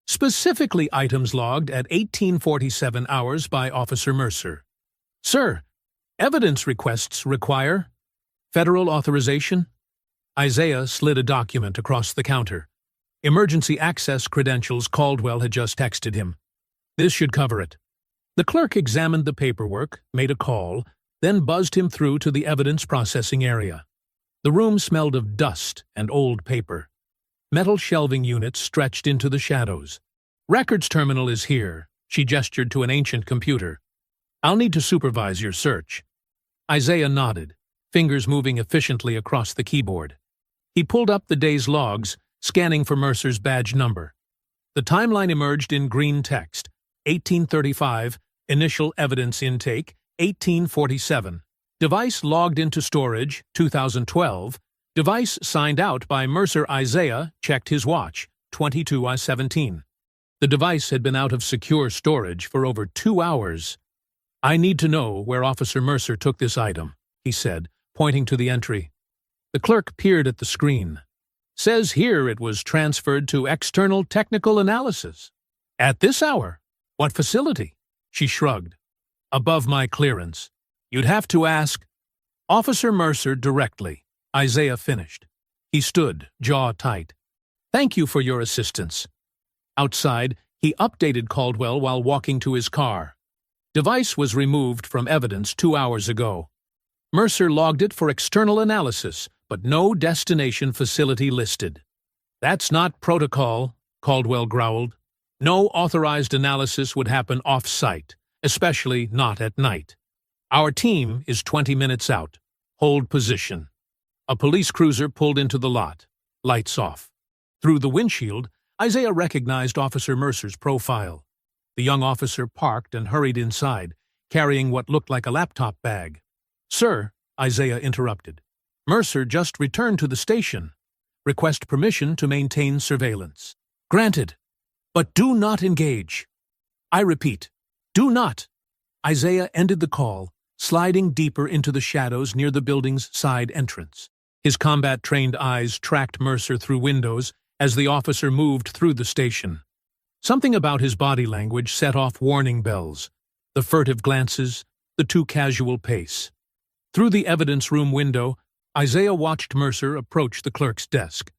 Speaker 1: "Specifically items logged at 1847 hours by Officer Mercer." "Sir, evidence requests require federal authorization?" Isaiah slid a document across the counter. Emergency access credentials Caldwell had just texted him. "This should cover it." The clerk examined the paperwork, made a call, then buzzed him through to the evidence processing area. The room smelled of dust and old paper. Metal shelving units stretched into the shadows. "Records terminal is here," she gestured to an ancient computer. "I'll need to supervise your search." Isaiah nodded, fingers moving efficiently across the keyboard. He pulled up the day's logs, scanning for Mercer's badge number. The timeline emerged in green text: 1835, initial evidence intake, 1847. Device logged into storage, 2012. Device signed out by Mercer. Isaiah checked his watch, 22:17. The device had been out of secure storage for over 2 hours. "I need to know where Officer Mercer took this item," he said, pointing to the entry. The clerk peered at the screen. Says here it was transferred to external technical analysis. At this hour? What facility? She shrugged. Above my clearance. You'd have to ask Officer Mercer directly. Isaiah finished. He stood, jaw tight. Thank you for your assistance. Outside, he updated Caldwell while walking to his car. Device was removed from evidence 2 hours ago. Mercer logged it for external analysis, but no destination facility listed. That's not protocol, Caldwell growled. No authorized analysis would happen off-site, especially not at night. Our team is 20 minutes out. Hold position. A police cruiser pulled into the lot. Lights off. Through the windshield, Isaiah recognized Officer Mercer's profile. The young officer parked and hurried inside, carrying what looked like a laptop bag. Sir, Isaiah interrupted. Mercer just returned to the station. Request permission to maintain surveillance. Granted. But do not engage. I repeat, do not. Isaiah ended the call, sliding deeper into the shadows near the building's side entrance. His combat-trained eyes tracked Mercer through windows as the officer moved through the station. Something about his body language set off warning bells. The furtive glances, the too casual pace. Through the evidence room window, Isaiah watched Mercer approach the clerk's desk.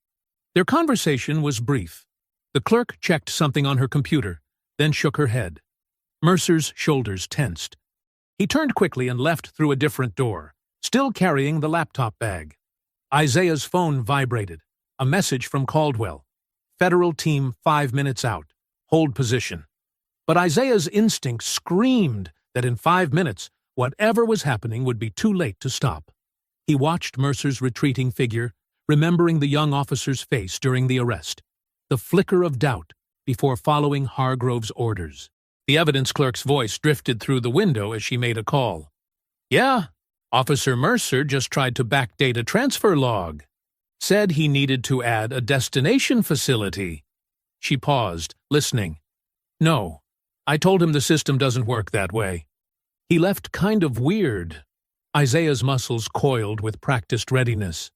Speaker 1: Their conversation was brief. The clerk checked something on her computer, then shook her head. Mercer's shoulders tensed. He turned quickly and left through a different door, still carrying the laptop bag. Isaiah's phone vibrated. A message from Caldwell. Federal team 5 minutes out. Hold position. But Isaiah's instinct screamed that in 5 minutes, whatever was happening would be too late to stop. He watched Mercer's retreating figure, remembering the young officer's face during the arrest. The flicker of doubt before following Hargrove's orders. The evidence clerk's voice drifted through the window as she made a call. Yeah, Officer Mercer just tried to backdate a transfer log. Said he needed to add a destination facility. She paused, listening. No, I told him the system doesn't work that way. He left kind of weird. Isaiah's muscles coiled with practiced readiness.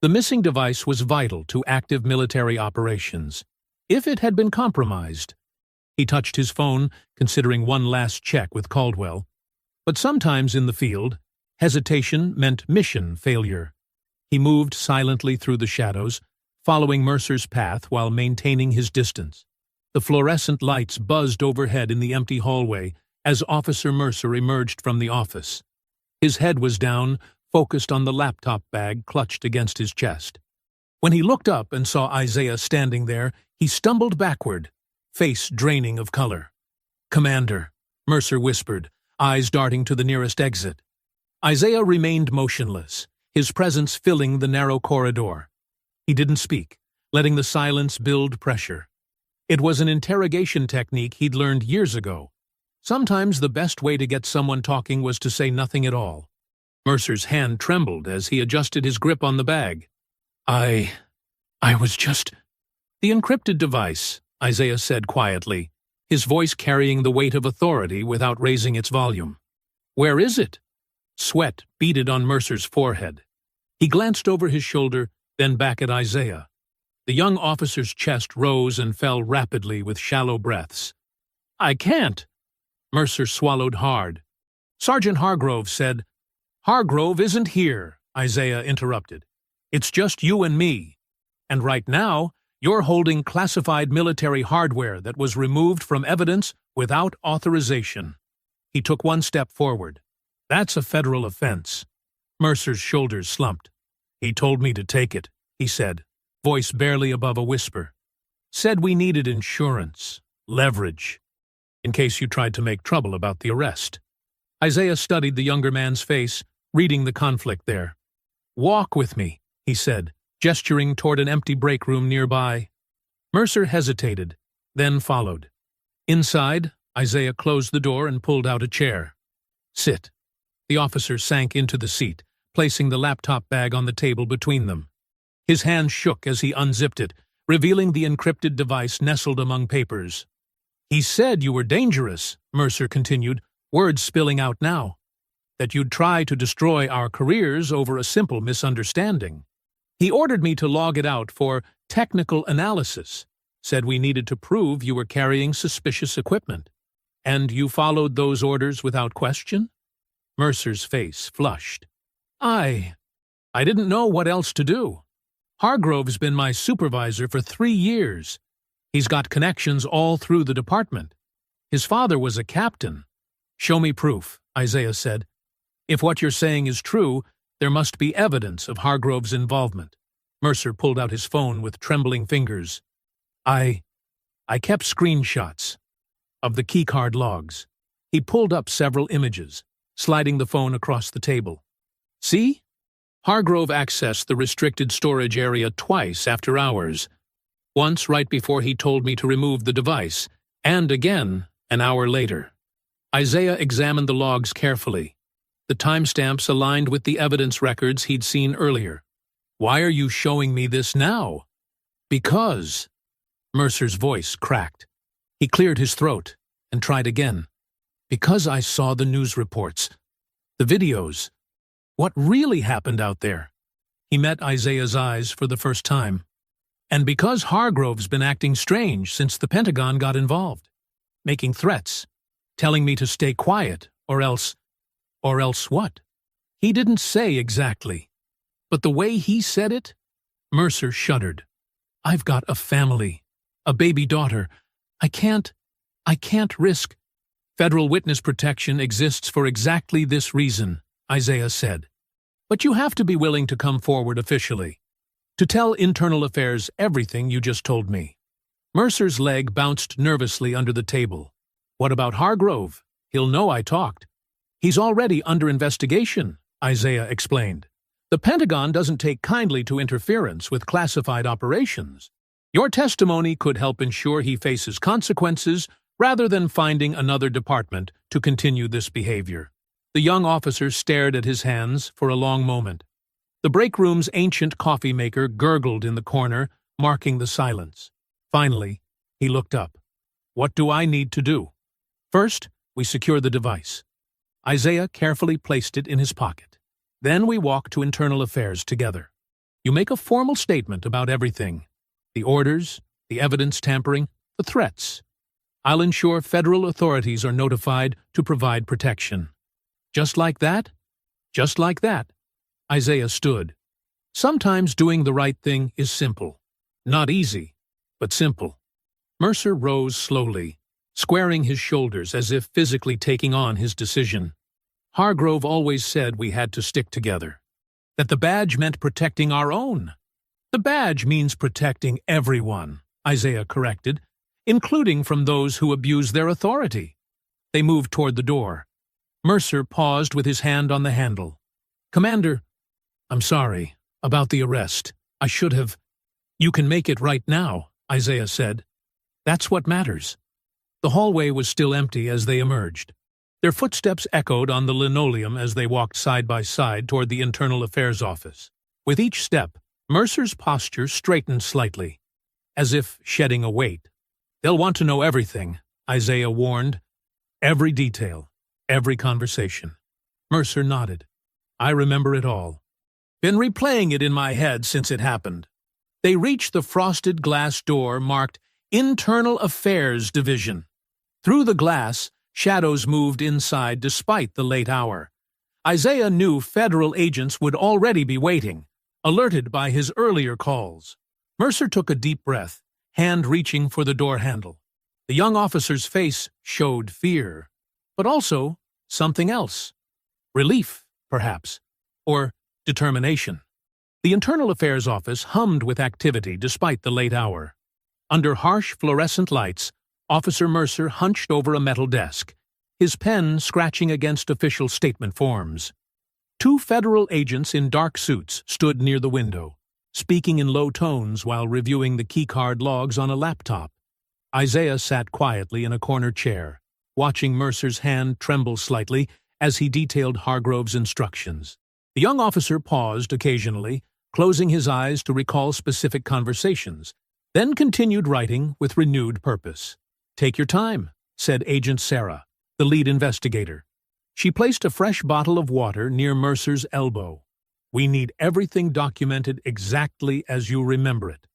Speaker 1: The missing device was vital to active military operations. If it had been compromised. He touched his phone, considering one last check with Caldwell. But sometimes in the field, hesitation meant mission failure. He moved silently through the shadows, following Mercer's path while maintaining his distance. The fluorescent lights buzzed overhead in the empty hallway as Officer Mercer emerged from the office. His head was down, focused on the laptop bag clutched against his chest. When he looked up and saw Isaiah standing there, he stumbled backward, face draining of color. Commander, Mercer whispered, eyes darting to the nearest exit. Isaiah remained motionless, his presence filling the narrow corridor. He didn't speak, letting the silence build pressure. It was an interrogation technique he'd learned years ago. Sometimes the best way to get someone talking was to say nothing at all. Mercer's hand trembled as he adjusted his grip on the bag. I was just... The encrypted device, Isaiah said quietly, his voice carrying the weight of authority without raising its volume. Where is it? Sweat beaded on Mercer's forehead. He glanced over his shoulder, then back at Isaiah. The young officer's chest rose and fell rapidly with shallow breaths. I can't. Mercer swallowed hard. Sergeant Hargrove said, Hargrove isn't here, Isaiah interrupted. It's just you and me. And right now, you're holding classified military hardware that was removed from evidence without authorization. He took one step forward. That's a federal offense. Mercer's shoulders slumped. He told me to take it, he said, voice barely above a whisper. Said we needed insurance, leverage, in case you tried to make trouble about the arrest. Isaiah studied the younger man's face, reading the conflict there. Walk with me, he said, gesturing toward an empty break room nearby. Mercer hesitated, then followed. Inside, Isaiah closed the door and pulled out a chair. Sit. The officer sank into the seat, placing the laptop bag on the table between them. His hand shook as he unzipped it, revealing the encrypted device nestled among papers. He said you were dangerous, Mercer continued, words spilling out now. that you'd try to destroy our careers over a simple misunderstanding. He ordered me to log it out for technical analysis, said we needed to prove you were carrying suspicious equipment. And you followed those orders without question? Mercer's face flushed. I didn't know what else to do. Hargrove's been my supervisor for 3 years. He's got connections all through the department. His father was a captain. Show me proof, Isaiah said. If what you're saying is true, there must be evidence of Hargrove's involvement. Mercer pulled out his phone with trembling fingers. I kept screenshots of the keycard logs. He pulled up several images, sliding the phone across the table. See? Hargrove accessed the restricted storage area twice after hours. Once right before he told me to remove the device, and again an hour later. Isaiah examined the logs carefully. The timestamps aligned with the evidence records he'd seen earlier. Why are you showing me this now? Because. Mercer's voice cracked. He cleared his throat and tried again. Because I saw the news reports, the videos, what really happened out there. He met Isaiah's eyes for the first time. And because Hargrove's been acting strange since the Pentagon got involved, making threats, telling me to stay quiet, or else what? He didn't say exactly, but the way he said it, Mercer shuddered. I've got a family, a baby daughter. I can't risk. Federal witness protection exists for exactly this reason, Isaiah said. But you have to be willing to come forward officially, to tell Internal Affairs everything you just told me. Mercer's leg bounced nervously under the table. What about Hargrove? He'll know I talked. He's already under investigation, Isaiah explained. The Pentagon doesn't take kindly to interference with classified operations. Your testimony could help ensure he faces consequences rather than finding another department to continue this behavior. The young officer stared at his hands for a long moment. The break room's ancient coffee maker gurgled in the corner, marking the silence. Finally, he looked up. What do I need to do? First, we secure the device. Isaiah carefully placed it in his pocket. Then we walk to Internal Affairs together. You make a formal statement about everything. The orders, the evidence tampering, the threats. I'll ensure federal authorities are notified to provide protection. Just like that? Just like that. Isaiah stood. Sometimes doing the right thing is simple. Not easy, but simple. Mercer rose slowly, squaring his shoulders as if physically taking on his decision. Hargrove always said we had to stick together. That the badge meant protecting our own. The badge means protecting everyone, Isaiah corrected, including from those who abuse their authority. They moved toward the door. Mercer paused with his hand on the handle. Commander, I'm sorry about the arrest. I should have. You can make it right now, Isaiah said. That's what matters. The hallway was still empty as they emerged. Their footsteps echoed on the linoleum as they walked side by side toward the Internal Affairs office. With each step, Mercer's posture straightened slightly, as if shedding a weight. They'll want to know everything, Isaiah warned. Every detail, every conversation. Mercer nodded. I remember it all. Been replaying it in my head since it happened. They reached the frosted glass door marked Internal Affairs Division. Through the glass, shadows moved inside despite the late hour. Isaiah knew federal agents would already be waiting, alerted by his earlier calls. Mercer took a deep breath, hand reaching for the door handle. The young officer's face showed fear, but also something else. Relief, perhaps, or determination. The Internal Affairs Office hummed with activity despite the late hour. Under harsh fluorescent lights, Officer Mercer hunched over a metal desk, his pen scratching against official statement forms. 2 federal agents in dark suits stood near the window, speaking in low tones while reviewing the keycard logs on a laptop. Isaiah sat quietly in a corner chair, watching Mercer's hand tremble slightly as he detailed Hargrove's instructions. The young officer paused occasionally, closing his eyes to recall specific conversations, then continued writing with renewed purpose. Take your time, said Agent Sarah, the lead investigator. She placed a fresh bottle of water near Mercer's elbow. "We need everything documented exactly as you remember it."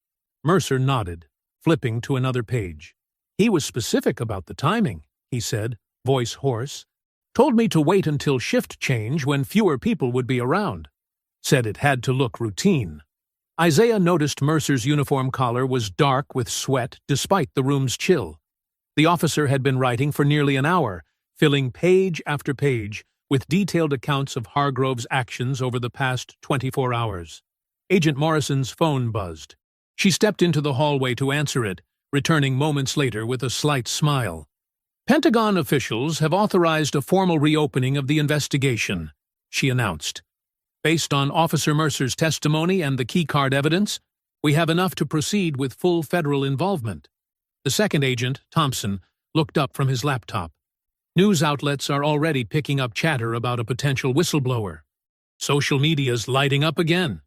Speaker 1: Mercer nodded, flipping to another page. "He was specific about the timing," he said, voice hoarse. "Told me to wait until shift change when fewer people would be around. Said it had to look routine." Isaiah noticed Mercer's uniform collar was dark with sweat despite the room's chill. The officer had been writing for nearly an hour, filling page after page with detailed accounts of Hargrove's actions over the past 24 hours. Agent Morrison's phone buzzed. She stepped into the hallway to answer it, returning moments later with a slight smile. "Pentagon officials have authorized a formal reopening of the investigation," she announced. "Based on Officer Mercer's testimony and the keycard evidence, we have enough to proceed with full federal involvement." The second agent, Thompson, looked up from his laptop. "News outlets are already picking up chatter about a potential whistleblower. Social media's lighting up again."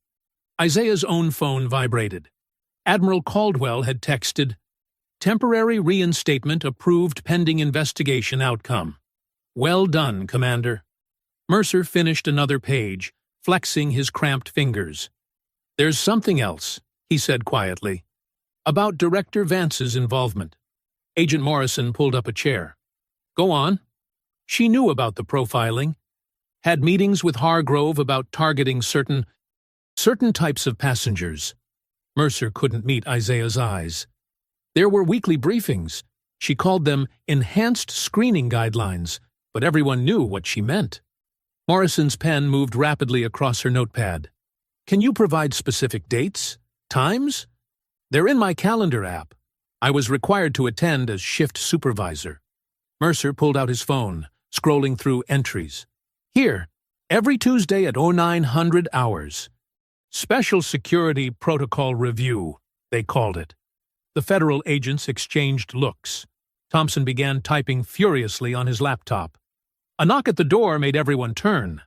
Speaker 1: Isaiah's own phone vibrated. Admiral Caldwell had texted, "Temporary reinstatement approved pending investigation outcome. Well done, Commander." Mercer finished another page, flexing his cramped fingers. "There's something else," he said quietly. "About Director Vance's involvement." Agent Morrison pulled up a chair. "Go on." She knew about the profiling. Had meetings with Hargrove about targeting certain types of passengers. Mercer couldn't meet Isaiah's eyes. There were weekly briefings. She called them enhanced screening guidelines, but everyone knew what she meant. Morrison's pen moved rapidly across her notepad. "Can you provide specific dates? Times?" "They're in my calendar app. I was required to attend as shift supervisor." Mercer pulled out his phone, scrolling through entries. "Here, every Tuesday at 0900 hours. Special Security Protocol Review, they called it." The federal agents exchanged looks. Thompson began typing furiously on his laptop. A knock at the door made everyone turn.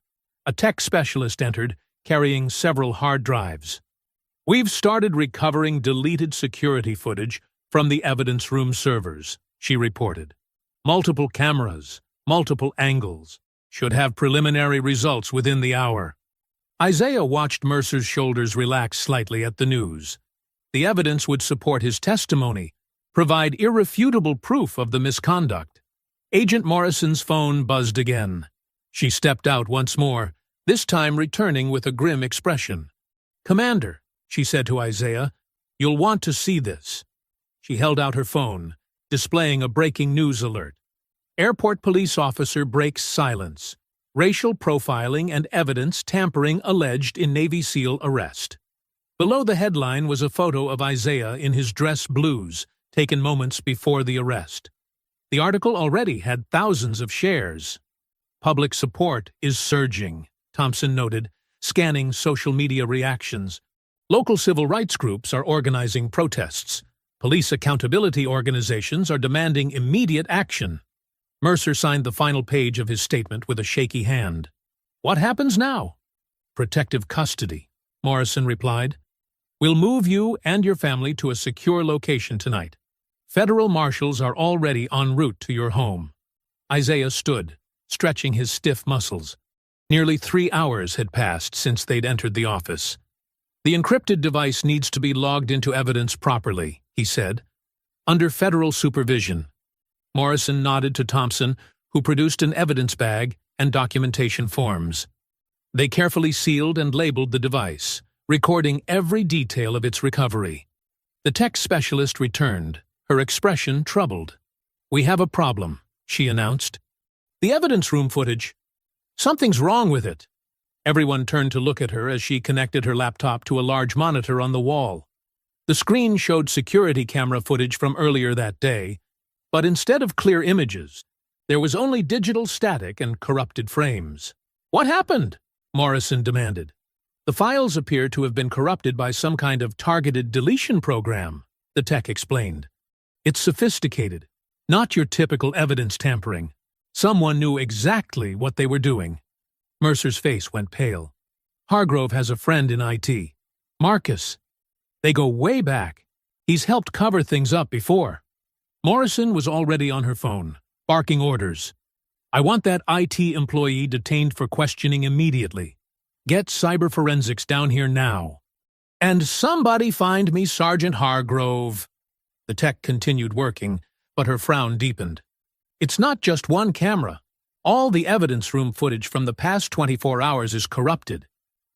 Speaker 1: A tech specialist entered, carrying several hard drives. "We've started recovering deleted security footage from the evidence room servers," she reported. "Multiple cameras, multiple angles. Should have preliminary results within the hour." Isaiah watched Mercer's shoulders relax slightly at the news. The evidence would support his testimony, provide irrefutable proof of the misconduct. Agent Morrison's phone buzzed again. She stepped out once more, this time returning with a grim expression. "Commander," she said to Isaiah, "you'll want to see this." She held out her phone, displaying a breaking news alert. "Airport police officer breaks silence. Racial profiling and evidence tampering alleged in Navy SEAL arrest." Below the headline was a photo of Isaiah in his dress blues, taken moments before the arrest. The article already had thousands of shares. "Public support is surging," Thompson noted, scanning social media reactions. "Local civil rights groups are organizing protests. Police accountability organizations are demanding immediate action." Mercer signed the final page of his statement with a shaky hand. "What happens now?" "Protective custody," Morrison replied. "We'll move you and your family to a secure location tonight. Federal marshals are already en route to your home." Isaiah stood, stretching his stiff muscles. Nearly 3 hours had passed since they'd entered the office. "The encrypted device needs to be logged into evidence properly," he said. "Under federal supervision." Morrison nodded to Thompson, who produced an evidence bag and documentation forms. They carefully sealed and labeled the device, recording every detail of its recovery. The tech specialist returned, her expression troubled. "We have a problem," she announced. "The evidence room footage. Something's wrong with it." Everyone turned to look at her as she connected her laptop to a large monitor on the wall. The screen showed security camera footage from earlier that day, but instead of clear images, there was only digital static and corrupted frames. "What happened?" Morrison demanded. "The files appear to have been corrupted by some kind of targeted deletion program," the tech explained. "It's sophisticated, not your typical evidence tampering. Someone knew exactly what they were doing." Mercer's face went pale. "Hargrove has a friend in IT. Marcus. They go way back. He's helped cover things up before." Morrison was already on her phone, barking orders. I want that IT employee detained for questioning immediately. Get cyber forensics down here now. And somebody find me Sergeant Hargrove. The tech continued working, but her frown deepened. It's not just one camera. All the evidence room footage from the past 24 hours is corrupted.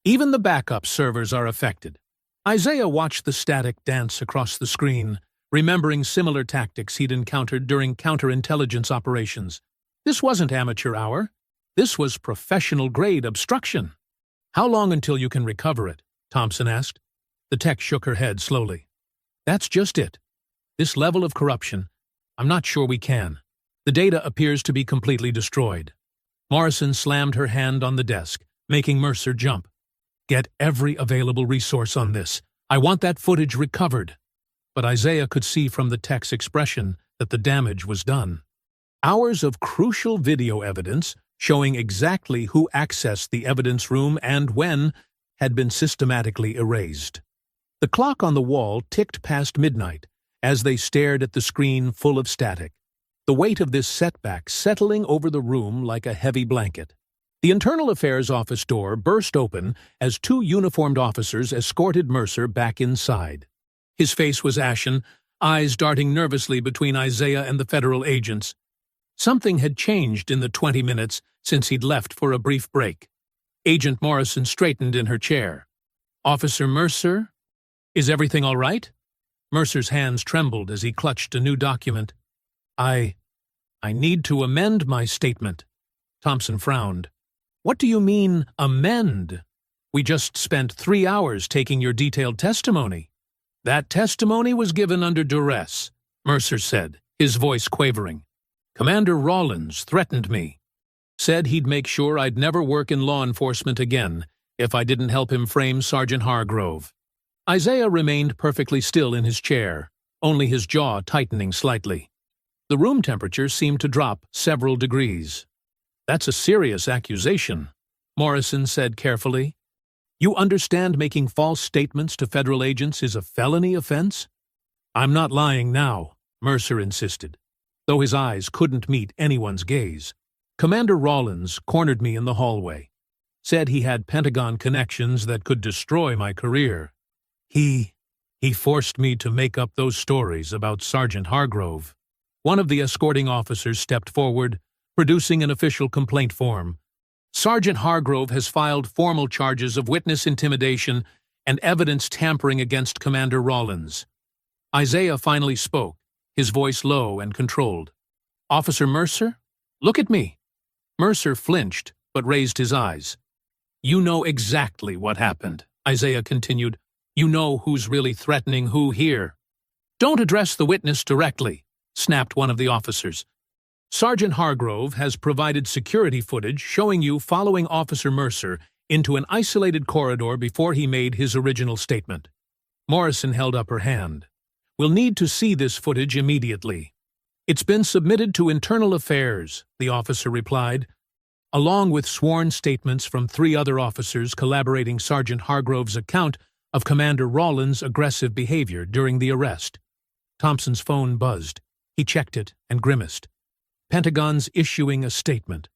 Speaker 1: Even the backup servers are affected. Isaiah watched the static dance across the screen, remembering similar tactics he'd encountered during counterintelligence operations. This wasn't amateur hour. This was professional-grade obstruction. How long until you can recover it? Thompson asked. The tech shook her head slowly. That's just it. This level of corruption, I'm not sure we can. The data appears to be completely destroyed. Morrison slammed her hand on the desk, making Mercer jump. Get every available resource on this. I want that footage recovered. But Isaiah could see from the tech's expression that the damage was done. Hours of crucial video evidence showing exactly who accessed the evidence room and when had been systematically erased. The clock on the wall ticked past midnight as they stared at the screen full of static, the weight of this setback settling over the room like a heavy blanket. The Internal Affairs office door burst open as two uniformed officers escorted Mercer back inside. His face was ashen, eyes darting nervously between Isaiah and the federal agents. Something had changed in the 20 minutes since he'd left for a brief break. Agent Morrison straightened in her chair. Officer Mercer? Is everything all right? Mercer's hands trembled as he clutched a new document. I need to amend my statement. Thompson frowned. What do you mean, amend? We just spent 3 hours taking your detailed testimony. That testimony was given under duress, Mercer said, his voice quavering. Commander Rawlins threatened me. Said he'd make sure I'd never work in law enforcement again if I didn't help him frame Sergeant Hargrove. Isaiah remained perfectly still in his chair, only his jaw tightening slightly. The room temperature seemed to drop several degrees. That's a serious accusation, Morrison said carefully. You understand making false statements to federal agents is a felony offense? I'm not lying now, Mercer insisted, though his eyes couldn't meet anyone's gaze. Commander Rawlins cornered me in the hallway, said he had Pentagon connections that could destroy my career. He forced me to make up those stories about Sergeant Hargrove. One of the escorting officers stepped forward, producing an official complaint form. Sergeant Hargrove has filed formal charges of witness intimidation and evidence tampering against Commander Rawlins. Isaiah finally spoke, his voice low and controlled. Officer Mercer, look at me. Mercer flinched, but raised his eyes. You know exactly what happened, Isaiah continued. You know who's really threatening who here. Don't address the witness directly, snapped one of the officers. Sergeant Hargrove has provided security footage showing you following Officer Mercer into an isolated corridor before he made his original statement. Morrison held up her hand. We'll need to see this footage immediately. It's been submitted to Internal Affairs, the officer replied, along with sworn statements from 3 other officers corroborating Sergeant Hargrove's account of Commander Rawlins' aggressive behavior during the arrest. Thompson's phone buzzed. He checked it and grimaced. Pentagon's issuing a statement.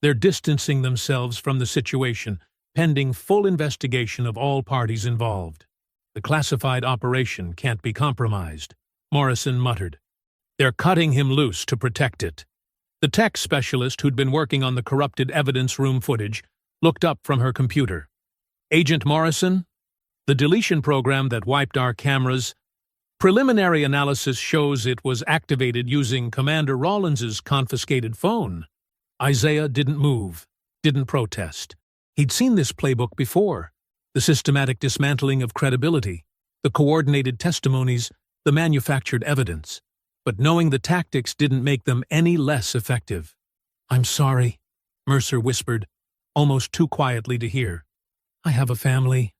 Speaker 1: They're distancing themselves from the situation, pending full investigation of all parties involved. The classified operation can't be compromised, Morrison muttered. They're cutting him loose to protect it. The tech specialist who'd been working on the corrupted evidence room footage looked up from her computer. Agent Morrison? The deletion program that wiped our cameras. Preliminary analysis shows it was activated using Commander Rawlins's confiscated phone. Isaiah didn't move, didn't protest. He'd seen this playbook before. The systematic dismantling of credibility, the coordinated testimonies, the manufactured evidence. But knowing the tactics didn't make them any less effective. I'm sorry, Mercer whispered, almost too quietly to hear. I have a family.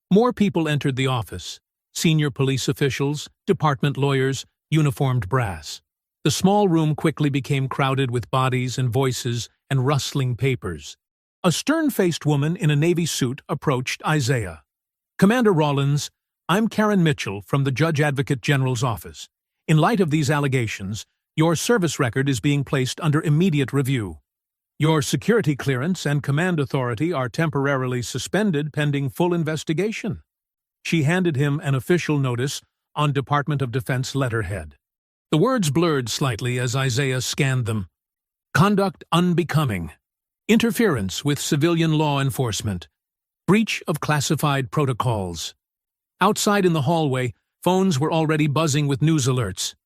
Speaker 1: More people entered the office. Senior police officials, department lawyers, uniformed brass. The small room quickly became crowded with bodies and voices and rustling papers. A stern-faced woman in a navy suit approached Isaiah. Commander Rawlins, I'm Karen Mitchell from the Judge Advocate General's office. In light of these allegations, your service record is being placed under immediate review. Your security clearance and command authority are temporarily suspended pending full investigation. She handed him an official notice on Department of Defense letterhead. The words blurred slightly as Isaiah scanned them. Conduct unbecoming. Interference with civilian law enforcement. Breach of classified protocols. Outside in the hallway, phones were already buzzing with news alerts.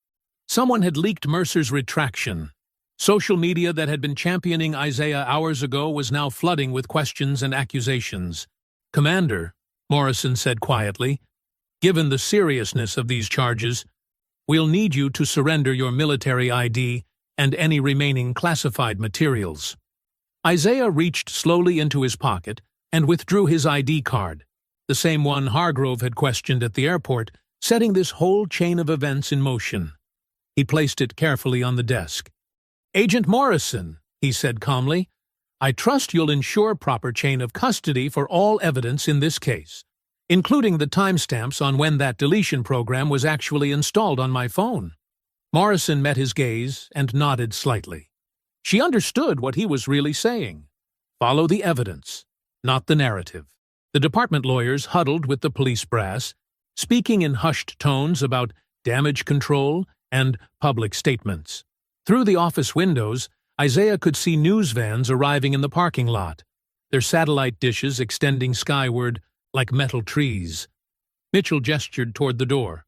Speaker 1: Someone had leaked Mercer's retraction. Social media that had been championing Isaiah hours ago was now flooding with questions and accusations. "Commander," Morrison said quietly, "given the seriousness of these charges, we'll need you to surrender your military ID and any remaining classified materials." Isaiah reached slowly into his pocket and withdrew his ID card, the same one Hargrove had questioned at the airport, setting this whole chain of events in motion. He placed it carefully on the desk. "Agent Morrison," he said calmly, "I trust you'll ensure proper chain of custody for all evidence in this case, including the timestamps on when that deletion program was actually installed on my phone." Morrison met his gaze and nodded slightly. She understood what he was really saying. Follow the evidence, not the narrative. The department lawyers huddled with the police brass, speaking in hushed tones about damage control and public statements. Through the office windows, Isaiah could see news vans arriving in the parking lot, their satellite dishes extending skyward like metal trees. Mitchell gestured toward the door.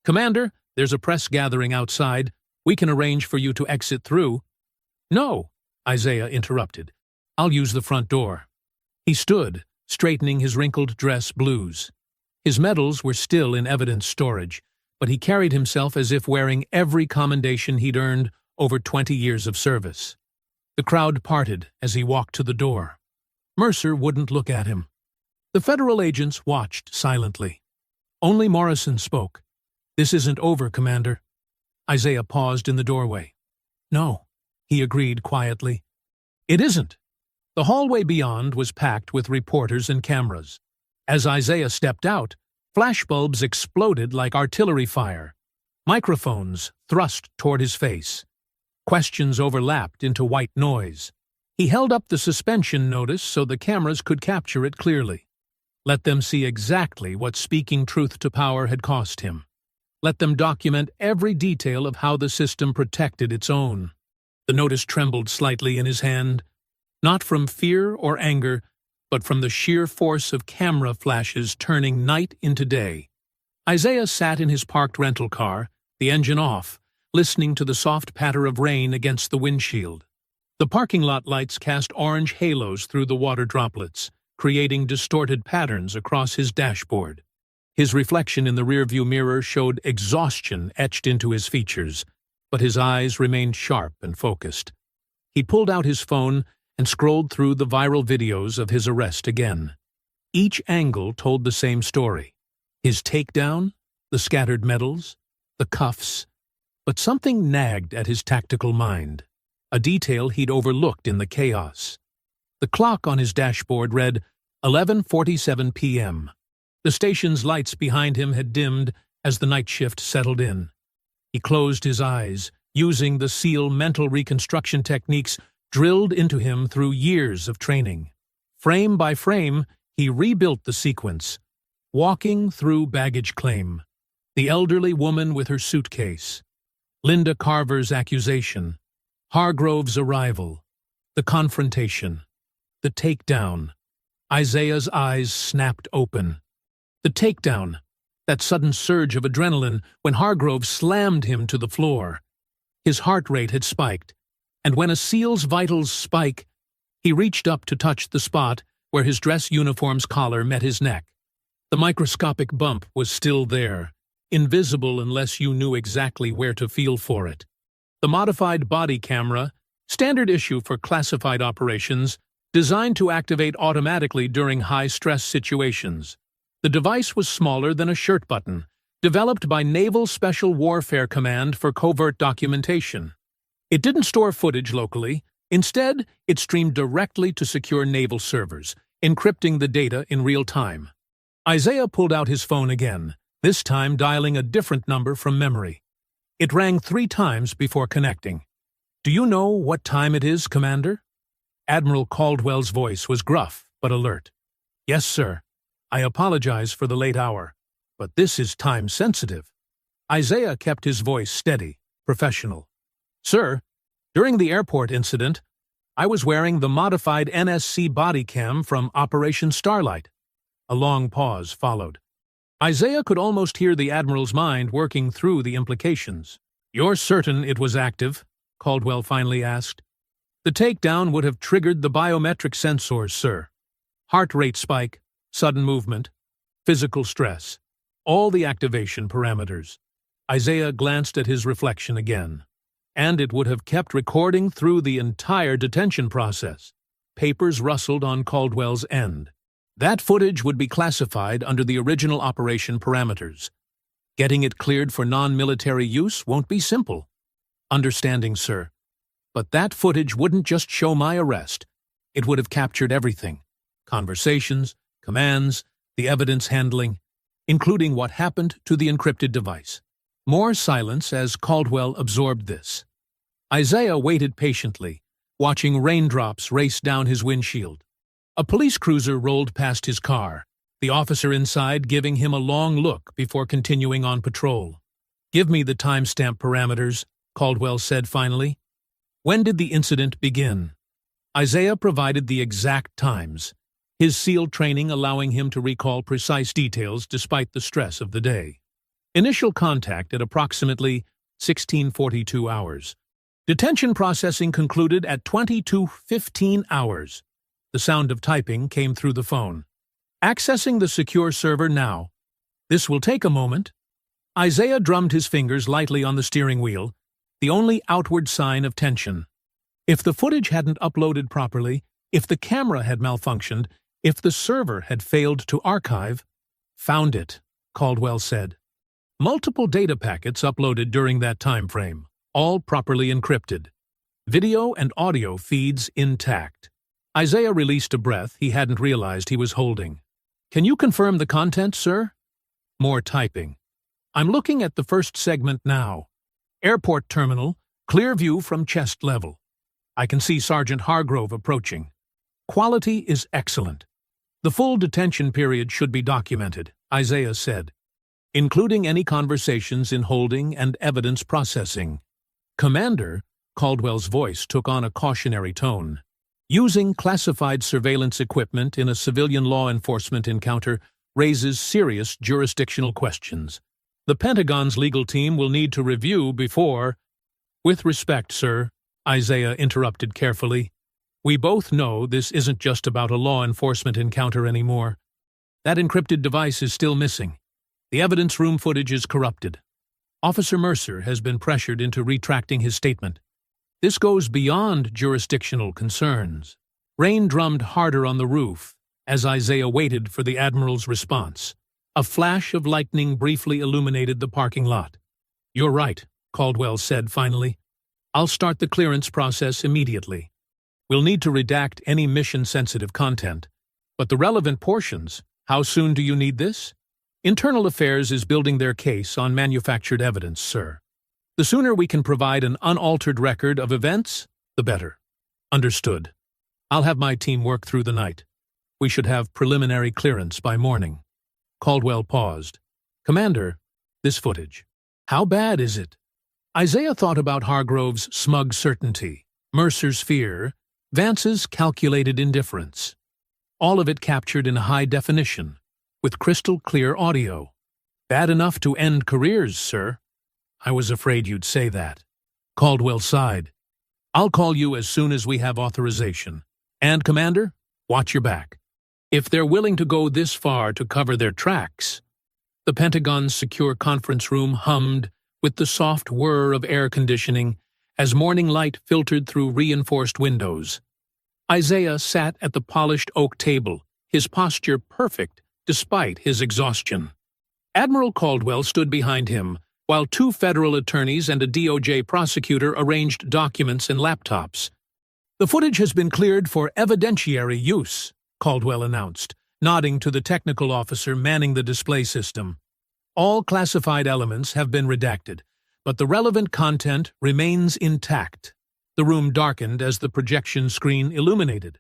Speaker 1: "Commander, there's a press gathering outside. We can arrange for you to exit through." "No," Isaiah interrupted. "I'll use the front door." He stood, straightening his wrinkled dress blues. His medals were still in evidence storage, but he carried himself as if wearing every commendation he'd earned over 20 years of service. The crowd parted as he walked to the door. Mercer wouldn't look at him. The federal agents watched silently. Only Morrison spoke. "This isn't over, Commander." Isaiah paused in the doorway. "No," he agreed quietly. "It isn't." The hallway beyond was packed with reporters and cameras. As Isaiah stepped out, flashbulbs exploded like artillery fire. Microphones thrust toward his face. Questions overlapped into white noise. He held up the suspension notice so the cameras could capture it clearly. Let them see exactly what speaking truth to power had cost him. Let them document every detail of how the system protected its own. The notice trembled slightly in his hand, not from fear or anger, but from the sheer force of camera flashes turning night into day. Isaiah sat in his parked rental car, the engine off, listening to the soft patter of rain against the windshield. The parking lot lights cast orange halos through the water droplets, creating distorted patterns across his dashboard. His reflection in the rearview mirror showed exhaustion etched into his features, but his eyes remained sharp and focused. He pulled out his phone and scrolled through the viral videos of his arrest again. Each angle told the same story. His takedown, the scattered medals, the cuffs, but something nagged at his tactical mind, a detail he'd overlooked in the chaos. The clock on his dashboard read 11:47 p.m. The station's lights behind him had dimmed as the night shift settled in. He closed his eyes, using the SEAL mental reconstruction techniques drilled into him through years of training. Frame by frame, he rebuilt the sequence, walking through baggage claim, the elderly woman with her suitcase, Linda Carver's accusation, Hargrove's arrival, the confrontation, the takedown. Isaiah's eyes snapped open. The takedown, that sudden surge of adrenaline when Hargrove slammed him to the floor. His heart rate had spiked, and when a SEAL's vitals spike, he reached up to touch the spot where his dress uniform's collar met his neck. The microscopic bump was still there, invisible unless you knew exactly where to feel for it. The modified body camera, standard issue for classified operations, designed to activate automatically during high-stress situations. The device was smaller than a shirt button, developed by Naval Special Warfare Command for covert documentation. It didn't store footage locally. Instead, it streamed directly to secure naval servers, encrypting the data in real time. Isaiah pulled out his phone again, this time dialing a different number from memory. It rang 3 times before connecting. "Do you know what time it is, Commander?" Admiral Caldwell's voice was gruff but alert. "Yes, sir. I apologize for the late hour, but this is time-sensitive." Isaiah kept his voice steady, professional. "Sir, during the airport incident, I was wearing the modified NSC body cam from Operation Starlight." A long pause followed. Isaiah could almost hear the Admiral's mind working through the implications. "You're certain it was active?" Caldwell finally asked. "The takedown would have triggered the biometric sensors, sir. Heart rate spike, sudden movement, physical stress, all the activation parameters." Isaiah glanced at his reflection again. "And it would have kept recording through the entire detention process." Papers rustled on Caldwell's end. "That footage would be classified under the original operation parameters. Getting it cleared for non-military use won't be simple." "Understanding, sir. But that footage wouldn't just show my arrest. It would have captured everything. Conversations, commands, the evidence handling, including what happened to the encrypted device." More silence as Caldwell absorbed this. Isaiah waited patiently, watching raindrops race down his windshield. A police cruiser rolled past his car, the officer inside giving him a long look before continuing on patrol. "Give me the timestamp parameters," Caldwell said finally. "When did the incident begin?" Isaiah provided the exact times, his SEAL training allowing him to recall precise details despite the stress of the day. Initial contact at approximately 16:42 hours. Detention processing concluded at 22:15 hours. The sound of typing came through the phone. "Accessing the secure server now. This will take a moment." Isaiah drummed his fingers lightly on the steering wheel, the only outward sign of tension. If the footage hadn't uploaded properly, if the camera had malfunctioned, if the server had failed to archive— "Found it," Caldwell said. Multiple data packets uploaded during that time frame, all properly encrypted. Video and audio feeds intact. Isaiah released a breath he hadn't realized he was holding. "Can you confirm the content, sir?" More typing. "I'm looking at the first segment now. Airport terminal, clear view from chest level. I can see Sergeant Hargrove approaching. Quality is excellent. The full detention period should be documented," Isaiah said, "including any conversations in holding and evidence processing." "Commander," Caldwell's voice took on a cautionary tone. "Using classified surveillance equipment in a civilian law enforcement encounter raises serious jurisdictional questions. The Pentagon's legal team will need to review before—" "With respect, sir," Isaiah interrupted carefully, "we both know this isn't just about a law enforcement encounter anymore. That encrypted device is still missing. The evidence room footage is corrupted. Officer Mercer has been pressured into retracting his statement. This goes beyond jurisdictional concerns." Rain drummed harder on the roof as Isaiah waited for the Admiral's response. A flash of lightning briefly illuminated the parking lot. "You're right," Caldwell said finally. "I'll start the clearance process immediately. We'll need to redact any mission-sensitive content. But the relevant portions, how soon do you need this?" "Internal Affairs is building their case on manufactured evidence, sir. The sooner we can provide an unaltered record of events, the better." "Understood. I'll have my team work through the night. We should have preliminary clearance by morning." Caldwell paused. "Commander, this footage. How bad is it?" Isaiah thought about Hargrove's smug certainty, Mercer's fear, Vance's calculated indifference. All of it captured in high definition, with crystal-clear audio. "Bad enough to end careers, sir." "I was afraid you'd say that." Caldwell sighed. "I'll call you as soon as we have authorization. And, Commander, watch your back. If they're willing to go this far to cover their tracks—" The Pentagon's secure conference room hummed with the soft whir of air conditioning as morning light filtered through reinforced windows. Isaiah sat at the polished oak table, his posture perfect despite his exhaustion. Admiral Caldwell stood behind him, while two federal attorneys and a DOJ prosecutor arranged documents and laptops. "The footage has been cleared for evidentiary use," Caldwell announced, nodding to the technical officer manning the display system. "All classified elements have been redacted, but the relevant content remains intact." The room darkened as the projection screen illuminated.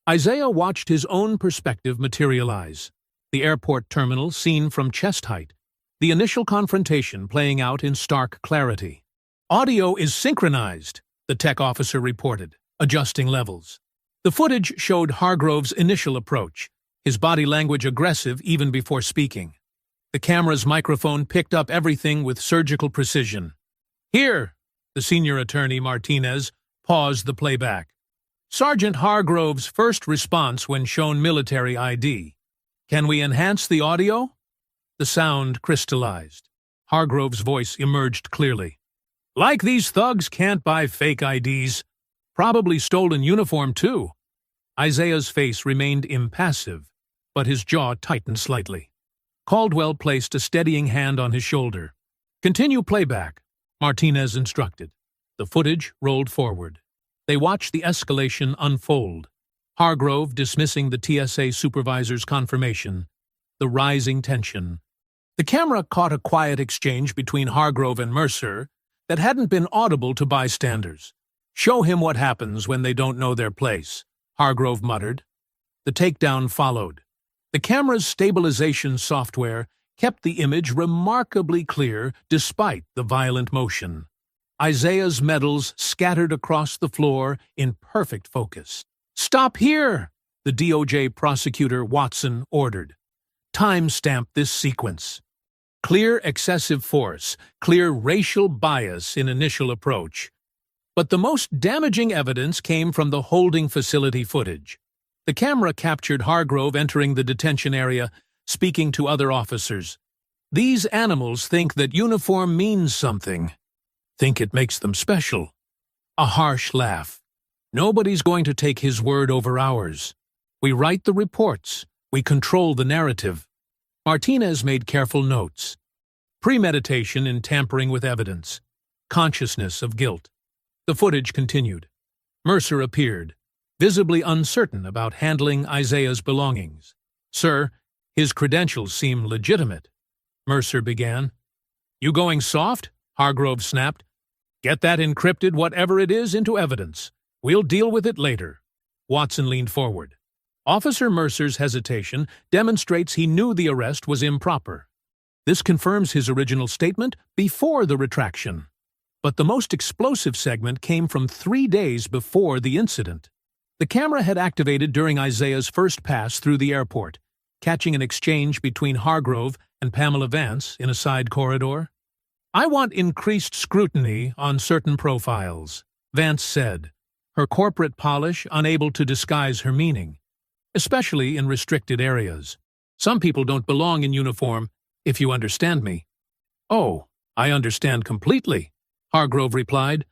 Speaker 1: Isaiah watched his own perspective materialize. The airport terminal seen from chest height. The initial confrontation playing out in stark clarity. "Audio is synchronized," the tech officer reported, adjusting levels. The footage showed Hargrove's initial approach, his body language aggressive even before speaking. The camera's microphone picked up everything with surgical precision. "Here," the senior attorney, Martinez, paused the playback. "Sergeant Hargrove's first response when shown military ID. Can we enhance the audio?" The sound crystallized. Hargrove's voice emerged clearly. "Like these thugs can't buy fake IDs. Probably stolen uniform, too." Isaiah's face remained impassive, but his jaw tightened slightly. Caldwell placed a steadying hand on his shoulder. "Continue playback," Martinez instructed. The footage rolled forward. They watched the escalation unfold. Hargrove dismissing the TSA supervisor's confirmation. The rising tension. The camera caught a quiet exchange between Hargrove and Mercer that hadn't been audible to bystanders. "Show him what happens when they don't know their place," Hargrove muttered. The takedown followed. The camera's stabilization software kept the image remarkably clear despite the violent motion. Isaiah's medals scattered across the floor in perfect focus. "Stop here!" the DOJ prosecutor Watson ordered. "Time-stamp this sequence." Clear excessive force, clear racial bias in initial approach. But the most damaging evidence came from the holding facility footage. The camera captured Hargrove entering the detention area, speaking to other officers. "These animals think that uniform means something. Think it makes them special." A harsh laugh. "Nobody's going to take his word over ours. We write the reports. We control the narrative." Martinez made careful notes. Premeditation in tampering with evidence. Consciousness of guilt. The footage continued. Mercer appeared, visibly uncertain about handling Isaiah's belongings. "Sir, his credentials seem legitimate," Mercer began. "You going soft?" Hargrove snapped. "Get that encrypted whatever it is into evidence. We'll deal with it later." Watson leaned forward. Officer Mercer's hesitation demonstrates he knew the arrest was improper. This confirms his original statement before the retraction. But the most explosive segment came from 3 days before the incident. The camera had activated during Isaiah's first pass through the airport, catching an exchange between Hargrove and Pamela Vance in a side corridor. "I want increased scrutiny on certain profiles," Vance said, her corporate polish unable to disguise her meaning, especially in restricted areas. "Some people don't belong in uniform, if you understand me." "Oh, I understand completely," Hargrove replied.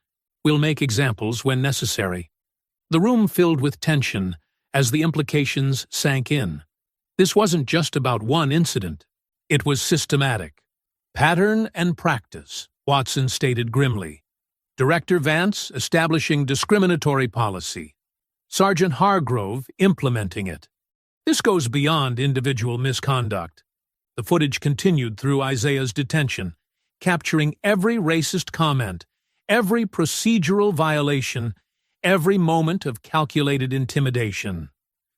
Speaker 1: "We'll make examples when necessary." The room filled with tension as the implications sank in. This wasn't just about one incident. It was systematic. "Pattern and practice," Watson stated grimly. Director Vance establishing discriminatory policy. Sergeant Hargrove implementing it. This goes beyond individual misconduct. The footage continued through Isaiah's detention, capturing every racist comment, every procedural violation, every moment of calculated intimidation.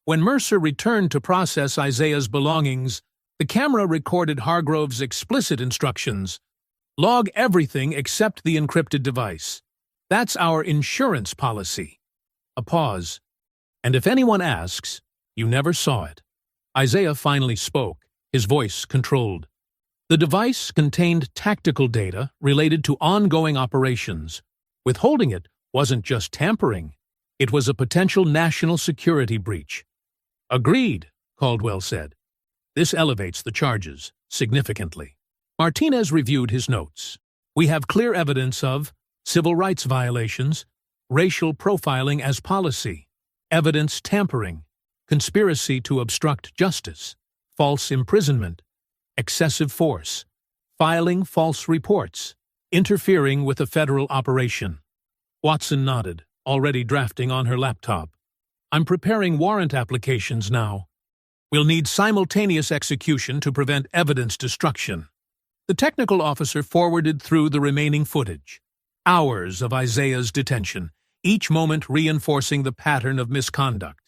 Speaker 1: When Mercer returned to process Isaiah's belongings, the camera recorded Hargrove's explicit instructions. "Log everything except the encrypted device. That's our insurance policy." A pause. "And if anyone asks, you never saw it." Isaiah finally spoke, his voice controlled. The device contained tactical data related to ongoing operations. Withholding it wasn't just tampering. It was a potential national security breach. "Agreed," Caldwell said. "This elevates the charges significantly." Martinez reviewed his notes. "We have clear evidence of civil rights violations, racial profiling as policy, evidence tampering, conspiracy to obstruct justice, false imprisonment, excessive force, filing false reports, interfering with a federal operation." Watson nodded, already drafting on her laptop. "I'm preparing warrant applications now. We'll need simultaneous execution to prevent evidence destruction." The technical officer forwarded through the remaining footage. Hours of Isaiah's detention, each moment reinforcing the pattern of misconduct.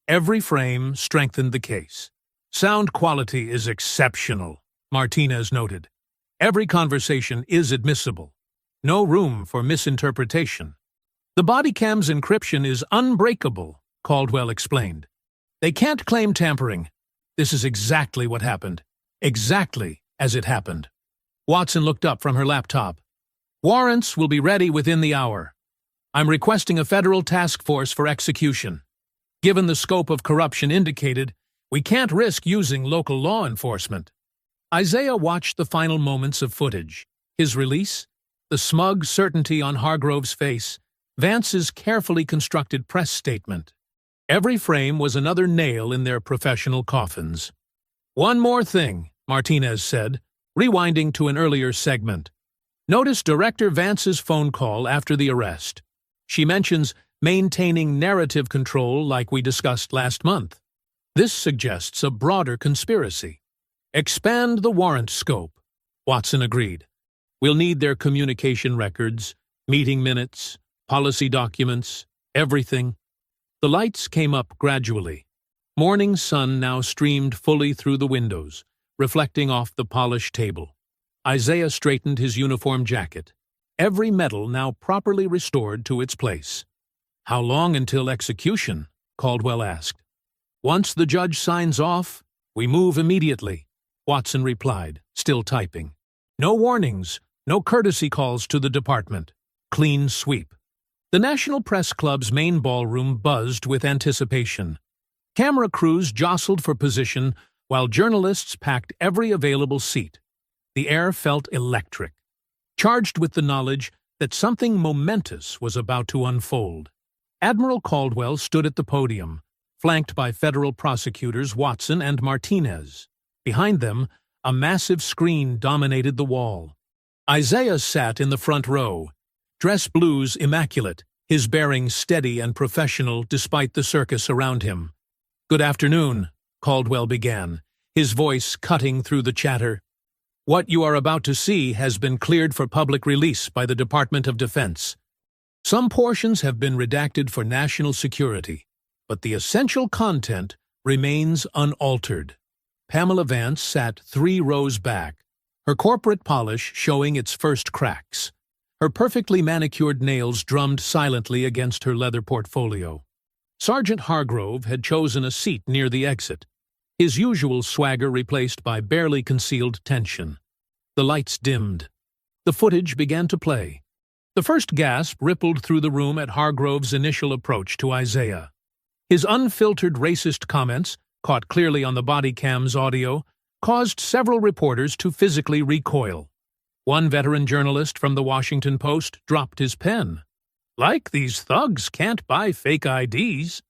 Speaker 1: Every frame strengthened the case. Sound quality is exceptional, Martinez noted. Every conversation is admissible. No room for misinterpretation. The body cam's encryption is unbreakable, Caldwell explained. They can't claim tampering. This is exactly what happened. Exactly as it happened. Watson looked up from her laptop. Warrants will be ready within the hour. I'm requesting a federal task force for execution. Given the scope of corruption indicated, we can't risk using local law enforcement. Isaiah watched the final moments of footage. His release, the smug certainty on Hargrove's face, Vance's carefully constructed press statement. Every frame was another nail in their professional coffins. One more thing, Martinez said, rewinding to an earlier segment. Notice Director Vance's phone call after the arrest. She mentions maintaining narrative control like we discussed last month. This suggests a broader conspiracy. Expand the warrant scope, Watson agreed. We'll need their communication records, meeting minutes, policy documents, everything. The lights came up gradually. Morning sun now streamed fully through the windows, reflecting off the polished table. Isaiah straightened his uniform jacket, every medal now properly restored to its place. How long until execution? Caldwell asked. Once the judge signs off, we move immediately, Watson replied, still typing. No warnings, no courtesy calls to the department. Clean sweep. The National Press Club's main ballroom buzzed with anticipation. Camera crews jostled for position while journalists packed every available seat. The air felt electric, charged with the knowledge that something momentous was about to unfold. Admiral Caldwell stood at the podium, flanked by federal prosecutors Watson and Martinez. Behind them, a massive screen dominated the wall. Isaiah sat in the front row, dress blues immaculate, his bearing steady and professional despite the circus around him. Good afternoon, Caldwell began, his voice cutting through the chatter. What you are about to see has been cleared for public release by the Department of Defense. Some portions have been redacted for national security, but the essential content remains unaltered. Pamela Vance sat 3 rows back, her corporate polish showing its first cracks. Her perfectly manicured nails drummed silently against her leather portfolio. Sergeant Hargrove had chosen a seat near the exit, his usual swagger replaced by barely concealed tension. The lights dimmed. The footage began to play. The first gasp rippled through the room at Hargrove's initial approach to Isaiah. His unfiltered racist comments, caught clearly on the body cam's audio, caused several reporters to physically recoil. One veteran journalist from the Washington Post dropped his pen. Like these thugs can't buy fake IDs.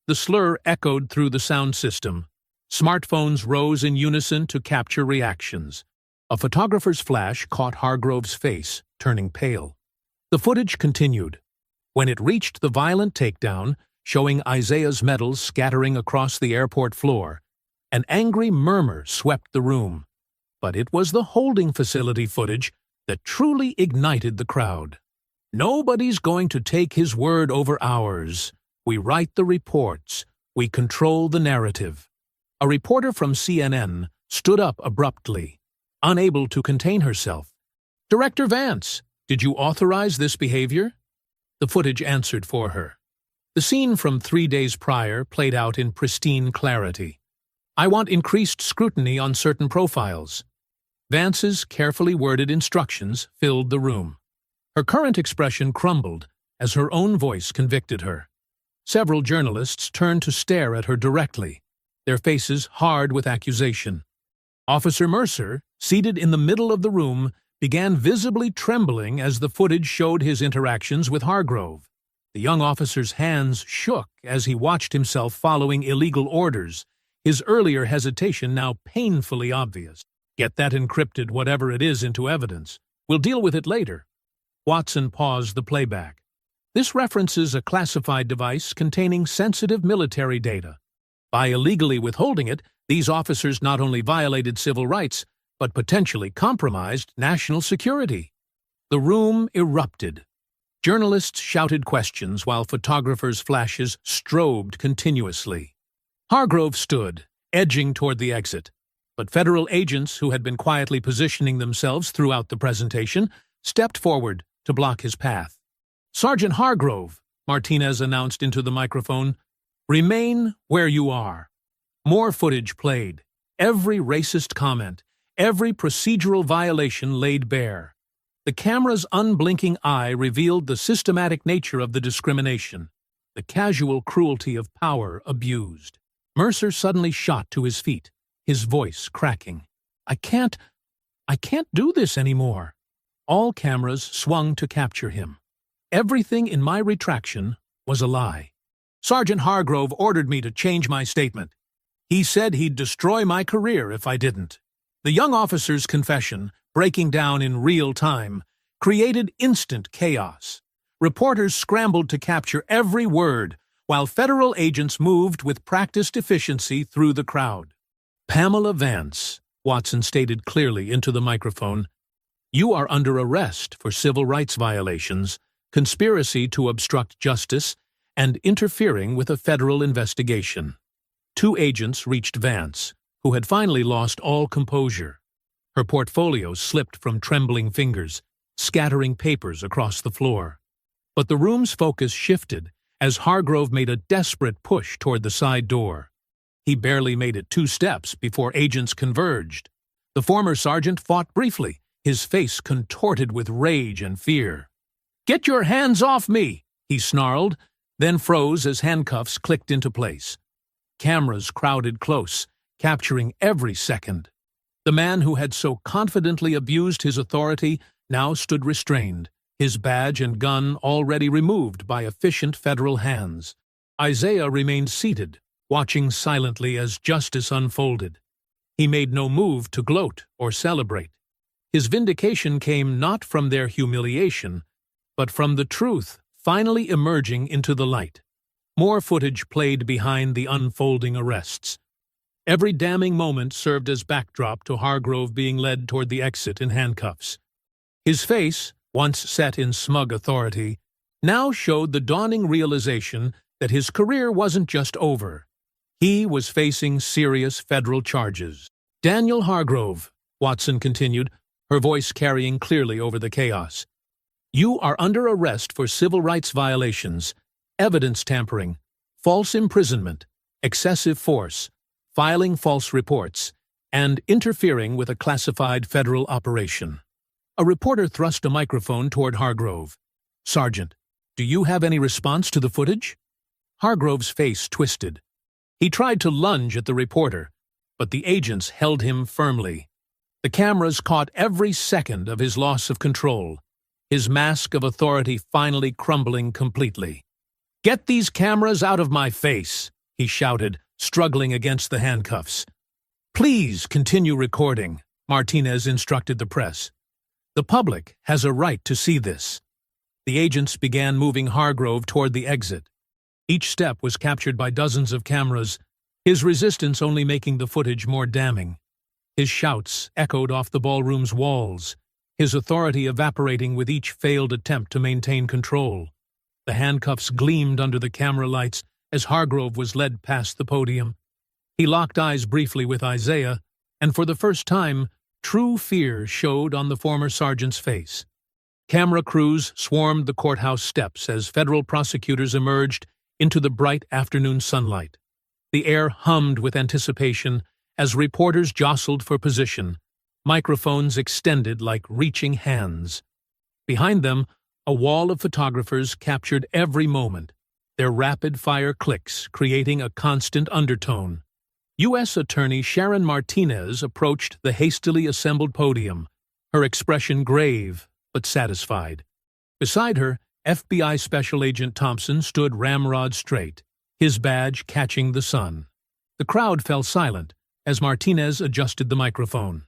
Speaker 1: The slur echoed through the sound system. Smartphones rose in unison to capture reactions. A photographer's flash caught Hargrove's face, turning pale. The footage continued. When it reached the violent takedown, showing Isaiah's medals scattering across the airport floor, an angry murmur swept the room. But it was the holding facility footage that truly ignited the crowd. Nobody's going to take his word over ours. We write the reports. We control the narrative. A reporter from CNN stood up abruptly, unable to contain herself. Director Vance, did you authorize this behavior? The footage answered for her. The scene from 3 days prior played out in pristine clarity. I want increased scrutiny on certain profiles. Vance's carefully worded instructions filled the room. Her current expression crumbled as her own voice convicted her. Several journalists turned to stare at her directly, their faces hard with accusation. Officer Mercer, seated in the middle of the room, began visibly trembling as the footage showed his interactions with Hargrove. The young officer's hands shook as he watched himself following illegal orders, his earlier hesitation now painfully obvious. Get that encrypted whatever it is into evidence. We'll deal with it later. Watson paused the playback. This references a classified device containing sensitive military data. By illegally withholding it, these officers not only violated civil rights, but potentially compromised national security. The room erupted. Journalists shouted questions while photographers' flashes strobed continuously. Hargrove stood, edging toward the exit, but federal agents who had been quietly positioning themselves throughout the presentation stepped forward to block his path. "Sergeant Hargrove," Martinez announced into the microphone, "remain where you are." More footage played, every racist comment, every procedural violation laid bare. The camera's unblinking eye revealed the systematic nature of the discrimination, the casual cruelty of power abused. Mercer suddenly shot to his feet, his voice cracking. I can't do this anymore." All cameras swung to capture him. "Everything in my retraction was a lie. Sergeant Hargrove ordered me to change my statement. He said he'd destroy my career if I didn't." The young officer's confession, breaking down in real time, created instant chaos. Reporters scrambled to capture every word, while federal agents moved with practiced efficiency through the crowd. "Pamela Vance," Watson stated clearly into the microphone, "you are under arrest for civil rights violations, conspiracy to obstruct justice, and interfering with a federal investigation." Two agents reached Vance, who had finally lost all composure. Her portfolio slipped from trembling fingers, scattering papers across the floor. But the room's focus shifted as Hargrove made a desperate push toward the side door. He barely made it 2 steps before agents converged. The former sergeant fought briefly, his face contorted with rage and fear. "Get your hands off me!" he snarled, then froze as handcuffs clicked into place. Cameras crowded close, capturing every second. The man who had so confidently abused his authority now stood restrained, his badge and gun already removed by efficient federal hands. Isaiah remained seated, watching silently as justice unfolded. He made no move to gloat or celebrate. His vindication came not from their humiliation, but from the truth finally emerging into the light. More footage played behind the unfolding arrests. Every damning moment served as backdrop to Hargrove being led toward the exit in handcuffs. His face, once set in smug authority, now showed the dawning realization that his career wasn't just over. He was facing serious federal charges. "Daniel Hargrove," Watson continued, her voice carrying clearly over the chaos, "you are under arrest for civil rights violations, evidence tampering, false imprisonment, excessive force, filing false reports, and interfering with a classified federal operation." A reporter thrust a microphone toward Hargrove. "Sergeant, do you have any response to the footage?" Hargrove's face twisted. He tried to lunge at the reporter, but the agents held him firmly. The cameras caught every second of his loss of control, his mask of authority finally crumbling completely. "Get these cameras out of my face," he shouted, struggling against the handcuffs. "Please continue recording," Martinez instructed the press. "The public has a right to see this." The agents began moving Hargrove toward the exit. Each step was captured by dozens of cameras, his resistance only making the footage more damning. His shouts echoed off the ballroom's walls, his authority evaporating with each failed attempt to maintain control. The handcuffs gleamed under the camera lights as Hargrove was led past the podium. He locked eyes briefly with Isaiah, and for the first time, true fear showed on the former sergeant's face. Camera crews swarmed the courthouse steps as federal prosecutors emerged into the bright afternoon sunlight. The air hummed with anticipation as reporters jostled for position, microphones extended like reaching hands. Behind them, a wall of photographers captured every moment, their rapid-fire clicks creating a constant undertone. U.S. Attorney Sharon Martinez approached the hastily assembled podium, her expression grave but satisfied. Beside her, FBI Special Agent Thompson stood ramrod straight, his badge catching the sun. The crowd fell silent as Martinez adjusted the microphone.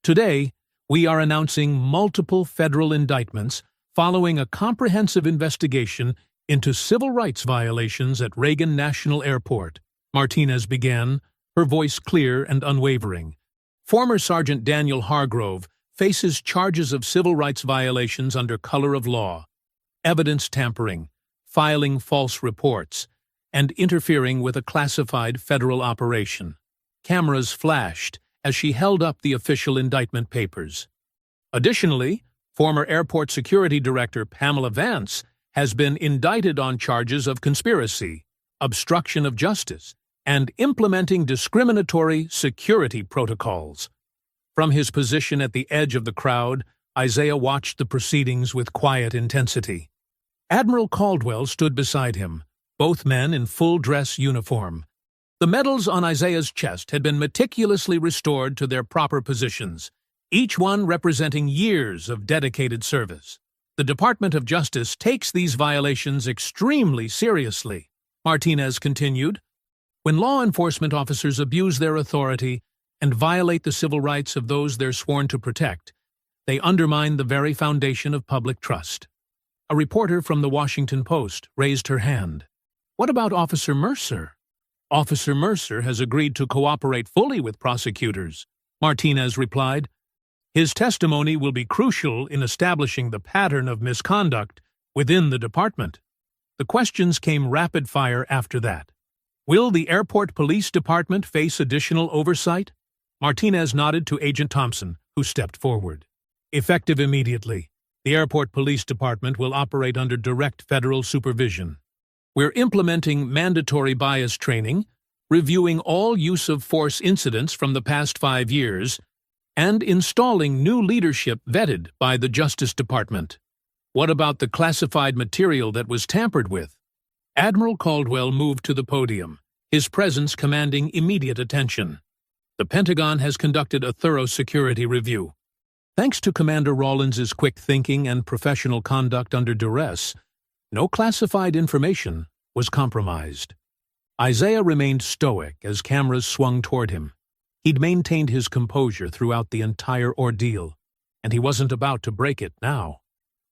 Speaker 1: "Today, we are announcing multiple federal indictments following a comprehensive investigation into civil rights violations at Reagan National Airport," Martinez began, her voice clear and unwavering. "Former Sergeant Daniel Hargrove faces charges of civil rights violations under color of law. evidence tampering, filing false reports, and interfering with a classified federal operation. Cameras flashed as she held up the official indictment papers. Additionally, former Airport Security Director Pamela Vance has been indicted on charges of conspiracy, obstruction of justice, and implementing discriminatory security protocols. From his position at the edge of the crowd, Isaiah watched the proceedings with quiet intensity. Admiral Caldwell stood beside him, both men in full-dress uniform. The medals on Isaiah's chest had been meticulously restored to their proper positions, each one representing years of dedicated service. The Department of Justice takes these violations extremely seriously, Martinez continued. When law enforcement officers abuse their authority and violate the civil rights of those they're sworn to protect, they undermine the very foundation of public trust. A reporter from the Washington Post raised her hand. "What about Officer Mercer?" "Officer Mercer has agreed to cooperate fully with prosecutors," Martinez replied. "His testimony will be crucial in establishing the pattern of misconduct within the department." The questions came rapid-fire after that. "Will the Airport Police Department face additional oversight?" Martinez nodded to Agent Thompson, who stepped forward. "Effective immediately, the Airport Police Department will operate under direct federal supervision. We're implementing mandatory bias training, reviewing all use-of-force incidents from the past 5 years, and installing new leadership vetted by the Justice Department." "What about the classified material that was tampered with?" Admiral Caldwell moved to the podium, his presence commanding immediate attention. "The Pentagon has conducted a thorough security review. Thanks to Commander Rawlins's quick thinking and professional conduct under duress, no classified information was compromised." Isaiah remained stoic as cameras swung toward him. He'd maintained his composure throughout the entire ordeal, and he wasn't about to break it now.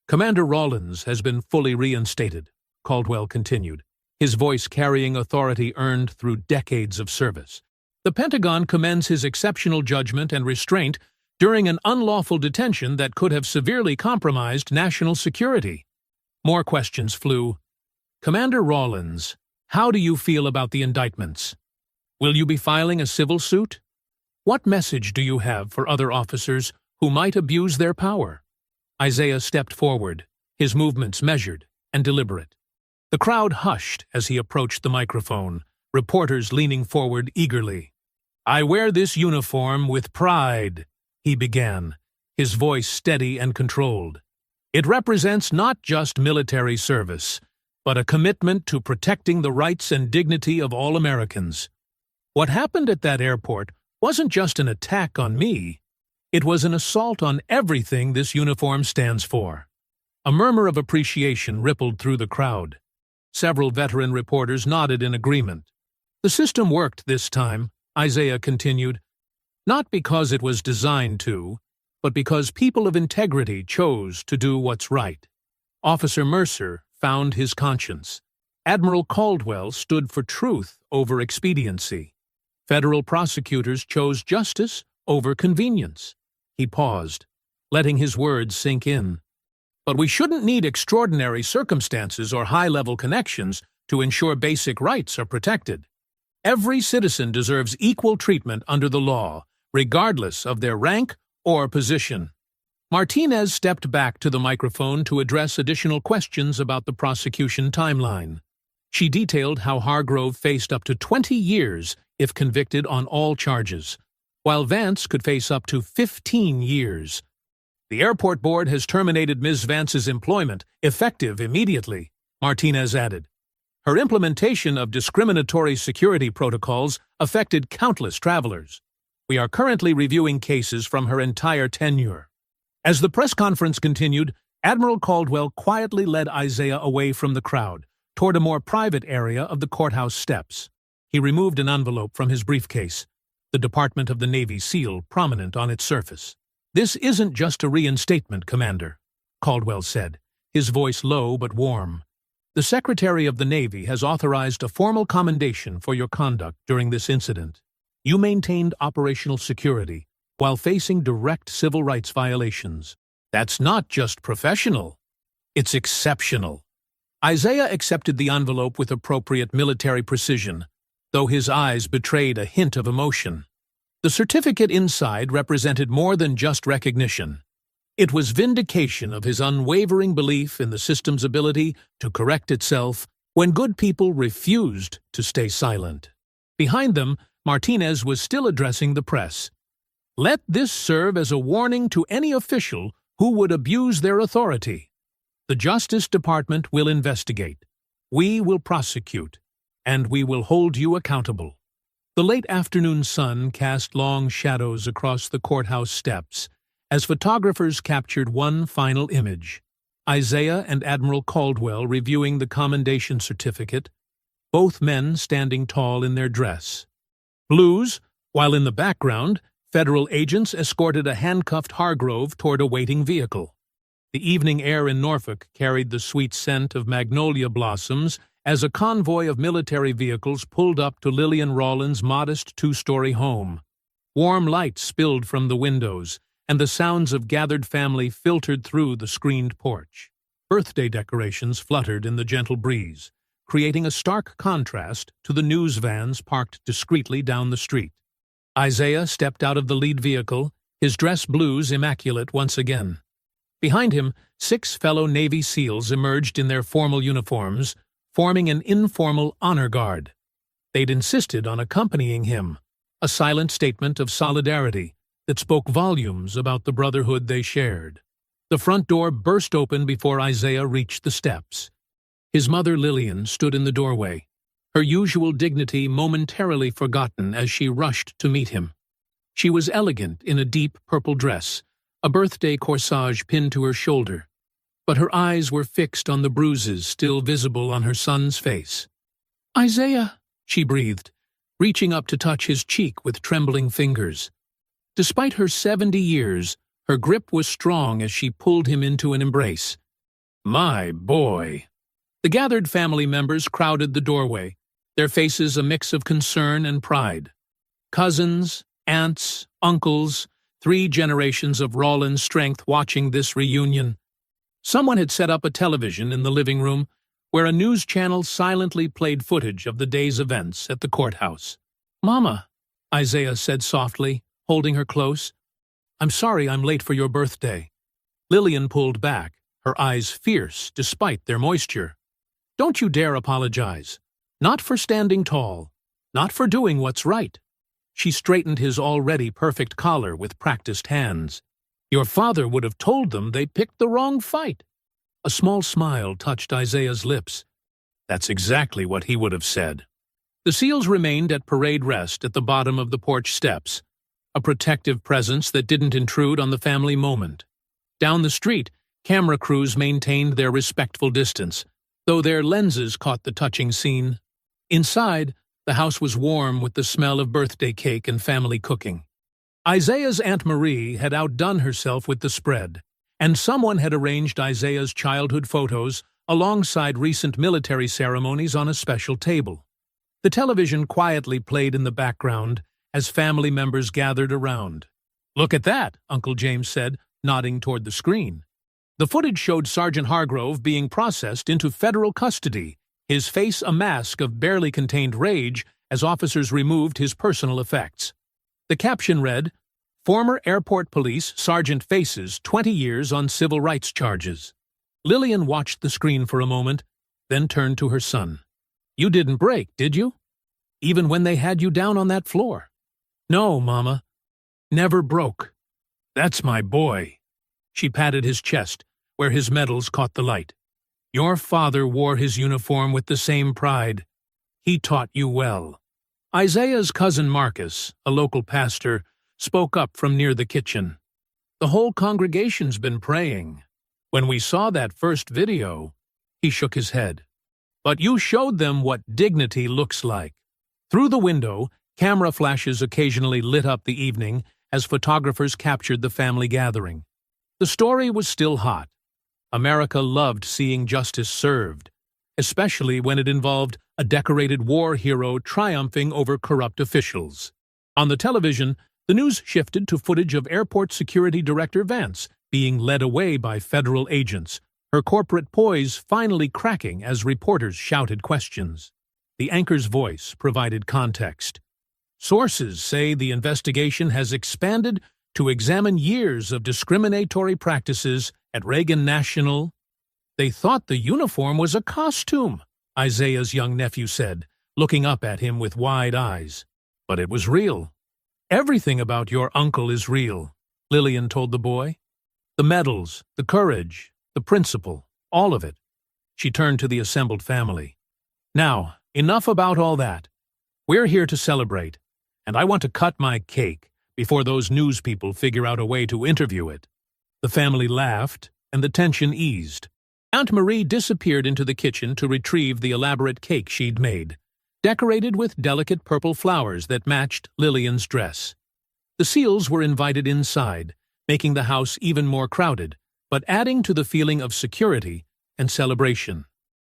Speaker 1: "Commander Rawlins has been fully reinstated," Caldwell continued, his voice carrying authority earned through decades of service. "The Pentagon commends his exceptional judgment and restraint during an unlawful detention that could have severely compromised national security." More questions flew. "Commander Rawlins, how do you feel about the indictments? Will you be filing a civil suit? What message do you have for other officers who might abuse their power?" Isaiah stepped forward, his movements measured and deliberate. The crowd hushed as he approached the microphone, reporters leaning forward eagerly. "I wear this uniform with pride," he began, his voice steady and controlled. "It represents not just military service, but a commitment to protecting the rights and dignity of all Americans. What happened at that airport wasn't just an attack on me. It was an assault on everything this uniform stands for." A murmur of appreciation rippled through the crowd. Several veteran reporters nodded in agreement. "The system worked this time," Isaiah continued, "not because it was designed to, but because people of integrity chose to do what's right. Officer Mercer found his conscience. Admiral Caldwell stood for truth over expediency. Federal prosecutors chose justice over convenience." He paused, letting his words sink in. "But we shouldn't need extraordinary circumstances or high-level connections to ensure basic rights are protected. Every citizen deserves equal treatment under the law, regardless of their rank or position." Martinez stepped back to the microphone to address additional questions about the prosecution timeline. She detailed how Hargrove faced up to 20 years if convicted on all charges, while Vance could face up to 15 years. "The airport board has terminated Ms. Vance's employment, effective immediately," Martinez added. "Her implementation of discriminatory security protocols affected countless travelers. We are currently reviewing cases from her entire tenure." As the press conference continued, Admiral Caldwell quietly led Isaiah away from the crowd, toward a more private area of the courthouse steps. He removed an envelope from his briefcase, the Department of the Navy seal prominent on its surface. "This isn't just a reinstatement, Commander," Caldwell said, his voice low but warm. "The Secretary of the Navy has authorized a formal commendation for your conduct during this incident. You maintained operational security while facing direct civil rights violations. That's not just professional. It's exceptional. Isaiah accepted the envelope with appropriate military precision, though his eyes betrayed a hint of emotion. The certificate inside represented more than just recognition. It was vindication of his unwavering belief in the system's ability to correct itself when good people refused to stay silent. Behind them, Martinez was still addressing the press. Let this serve as a warning to any official who would abuse their authority. The Justice Department will investigate. We will prosecute. And we will hold you accountable. The late afternoon sun cast long shadows across the courthouse steps as photographers captured one final image. Isaiah and Admiral Caldwell reviewing the commendation certificate, both men standing tall in their dress. Blues, while in the background, federal agents escorted a handcuffed Hargrove toward a waiting vehicle. The evening air in Norfolk carried the sweet scent of magnolia blossoms as a convoy of military vehicles pulled up to Lillian Rawlins' modest two-story home. Warm light spilled from the windows, and the sounds of gathered family filtered through the screened porch. Birthday decorations fluttered in the gentle breeze, creating a stark contrast to the news vans parked discreetly down the street. Isaiah stepped out of the lead vehicle, his dress blues immaculate once again. Behind him, 6 fellow Navy SEALs emerged in their formal uniforms, forming an informal honor guard. They'd insisted on accompanying him, a silent statement of solidarity that spoke volumes about the brotherhood they shared. The front door burst open before Isaiah reached the steps. His mother Lillian stood in the doorway, her usual dignity momentarily forgotten as she rushed to meet him. She was elegant in a deep purple dress, a birthday corsage pinned to her shoulder, but her eyes were fixed on the bruises still visible on her son's face. "Isaiah," she breathed, reaching up to touch his cheek with trembling fingers. Despite her 70 years, her grip was strong as she pulled him into an embrace. "My boy." The gathered family members crowded the doorway, their faces a mix of concern and pride. Cousins, aunts, uncles, 3 generations of Rawlins strength watching this reunion. Someone had set up a television in the living room where a news channel silently played footage of the day's events at the courthouse. "Mama," Isaiah said softly, holding her close. "I'm sorry I'm late for your birthday." Lillian pulled back, her eyes fierce despite their moisture. "Don't you dare apologize. Not for standing tall. Not for doing what's right." She straightened his already perfect collar with practiced hands. "Your father would have told them they picked the wrong fight." A small smile touched Isaiah's lips. That's exactly what he would have said. The SEALs remained at parade rest at the bottom of the porch steps, a protective presence that didn't intrude on the family moment. Down the street, camera crews maintained their respectful distance, though their lenses caught the touching scene. Inside, the house was warm with the smell of birthday cake and family cooking. Isaiah's Aunt Marie had outdone herself with the spread, and someone had arranged Isaiah's childhood photos alongside recent military ceremonies on a special table. The television quietly played in the background as family members gathered around. "Look at that," Uncle James said, nodding toward the screen. The footage showed Sergeant Hargrove being processed into federal custody, his face a mask of barely contained rage as officers removed his personal effects. The caption read, "Former Airport Police Sergeant faces 20 years on civil rights charges." Lillian watched the screen for a moment, then turned to her son. "You didn't break, did you? Even when they had you down on that floor?" "No, Mama. Never broke." "That's my boy." She patted his chest, where his medals caught the light. "Your father wore his uniform with the same pride. He taught you well." Isaiah's cousin Marcus, a local pastor, spoke up from near the kitchen. "The whole congregation's been praying. When we saw that first video," he shook his head. "But you showed them what dignity looks like." Through the window, camera flashes occasionally lit up the evening as photographers captured the family gathering. The story was still hot. America loved seeing justice served, especially when it involved a decorated war hero triumphing over corrupt officials. On the television, the news shifted to footage of Airport Security Director Vance being led away by federal agents, her corporate poise finally cracking as reporters shouted questions. The anchor's voice provided context. Sources say the investigation has expanded to examine years of discriminatory practices at Reagan National. They thought the uniform was a costume, Isaiah's young nephew said, looking up at him with wide eyes. But it was real. Everything about your uncle is real, Lillian told the boy. The medals, the courage, the principle, all of it. She turned to the assembled family. Now, enough about all that. We're here to celebrate, and I want to cut my cake before those news people figure out a way to interview it. The family laughed, and the tension eased. Aunt Marie disappeared into the kitchen to retrieve the elaborate cake she'd made, decorated with delicate purple flowers that matched Lillian's dress. The Seals were invited inside, making the house even more crowded, but adding to the feeling of security and celebration.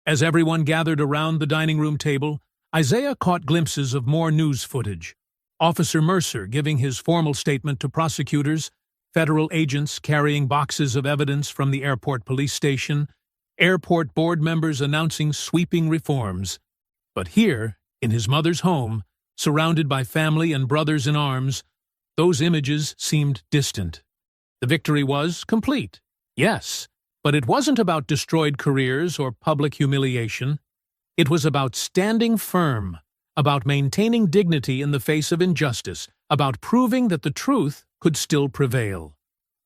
Speaker 1: As everyone gathered around the dining room table, Isaiah caught glimpses of more news footage. Officer Mercer giving his formal statement to prosecutors, federal agents carrying boxes of evidence from the airport police station, airport board members announcing sweeping reforms. But here, in his mother's home, surrounded by family and brothers in arms, those images seemed distant. The victory was complete, yes, but it wasn't about destroyed careers or public humiliation. It was about standing firm, about maintaining dignity in the face of injustice, about proving that the truth could still prevail.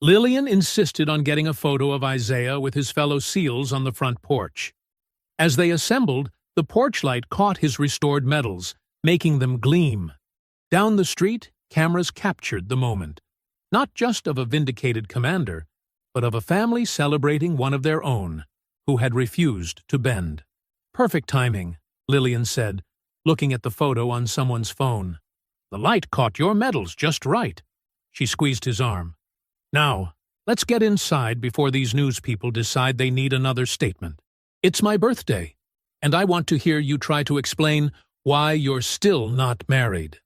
Speaker 1: Lillian insisted on getting a photo of Isaiah with his fellow Seals on the front porch. As they assembled, the porch light caught his restored medals, making them gleam. Down the street, cameras captured the moment, not just of a vindicated commander, but of a family celebrating one of their own, who had refused to bend. Perfect timing, Lillian said, looking at the photo on someone's phone. The light caught your medals just right. She squeezed his arm. Now, let's get inside before these news people decide they need another statement. It's my birthday, and I want to hear you try to explain why you're still not married.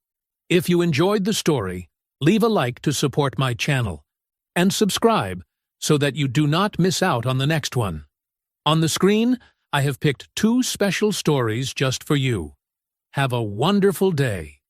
Speaker 1: If you enjoyed the story, leave a like to support my channel, and subscribe so that you do not miss out on the next one. On the screen, I have picked 2 special stories just for you. Have a wonderful day.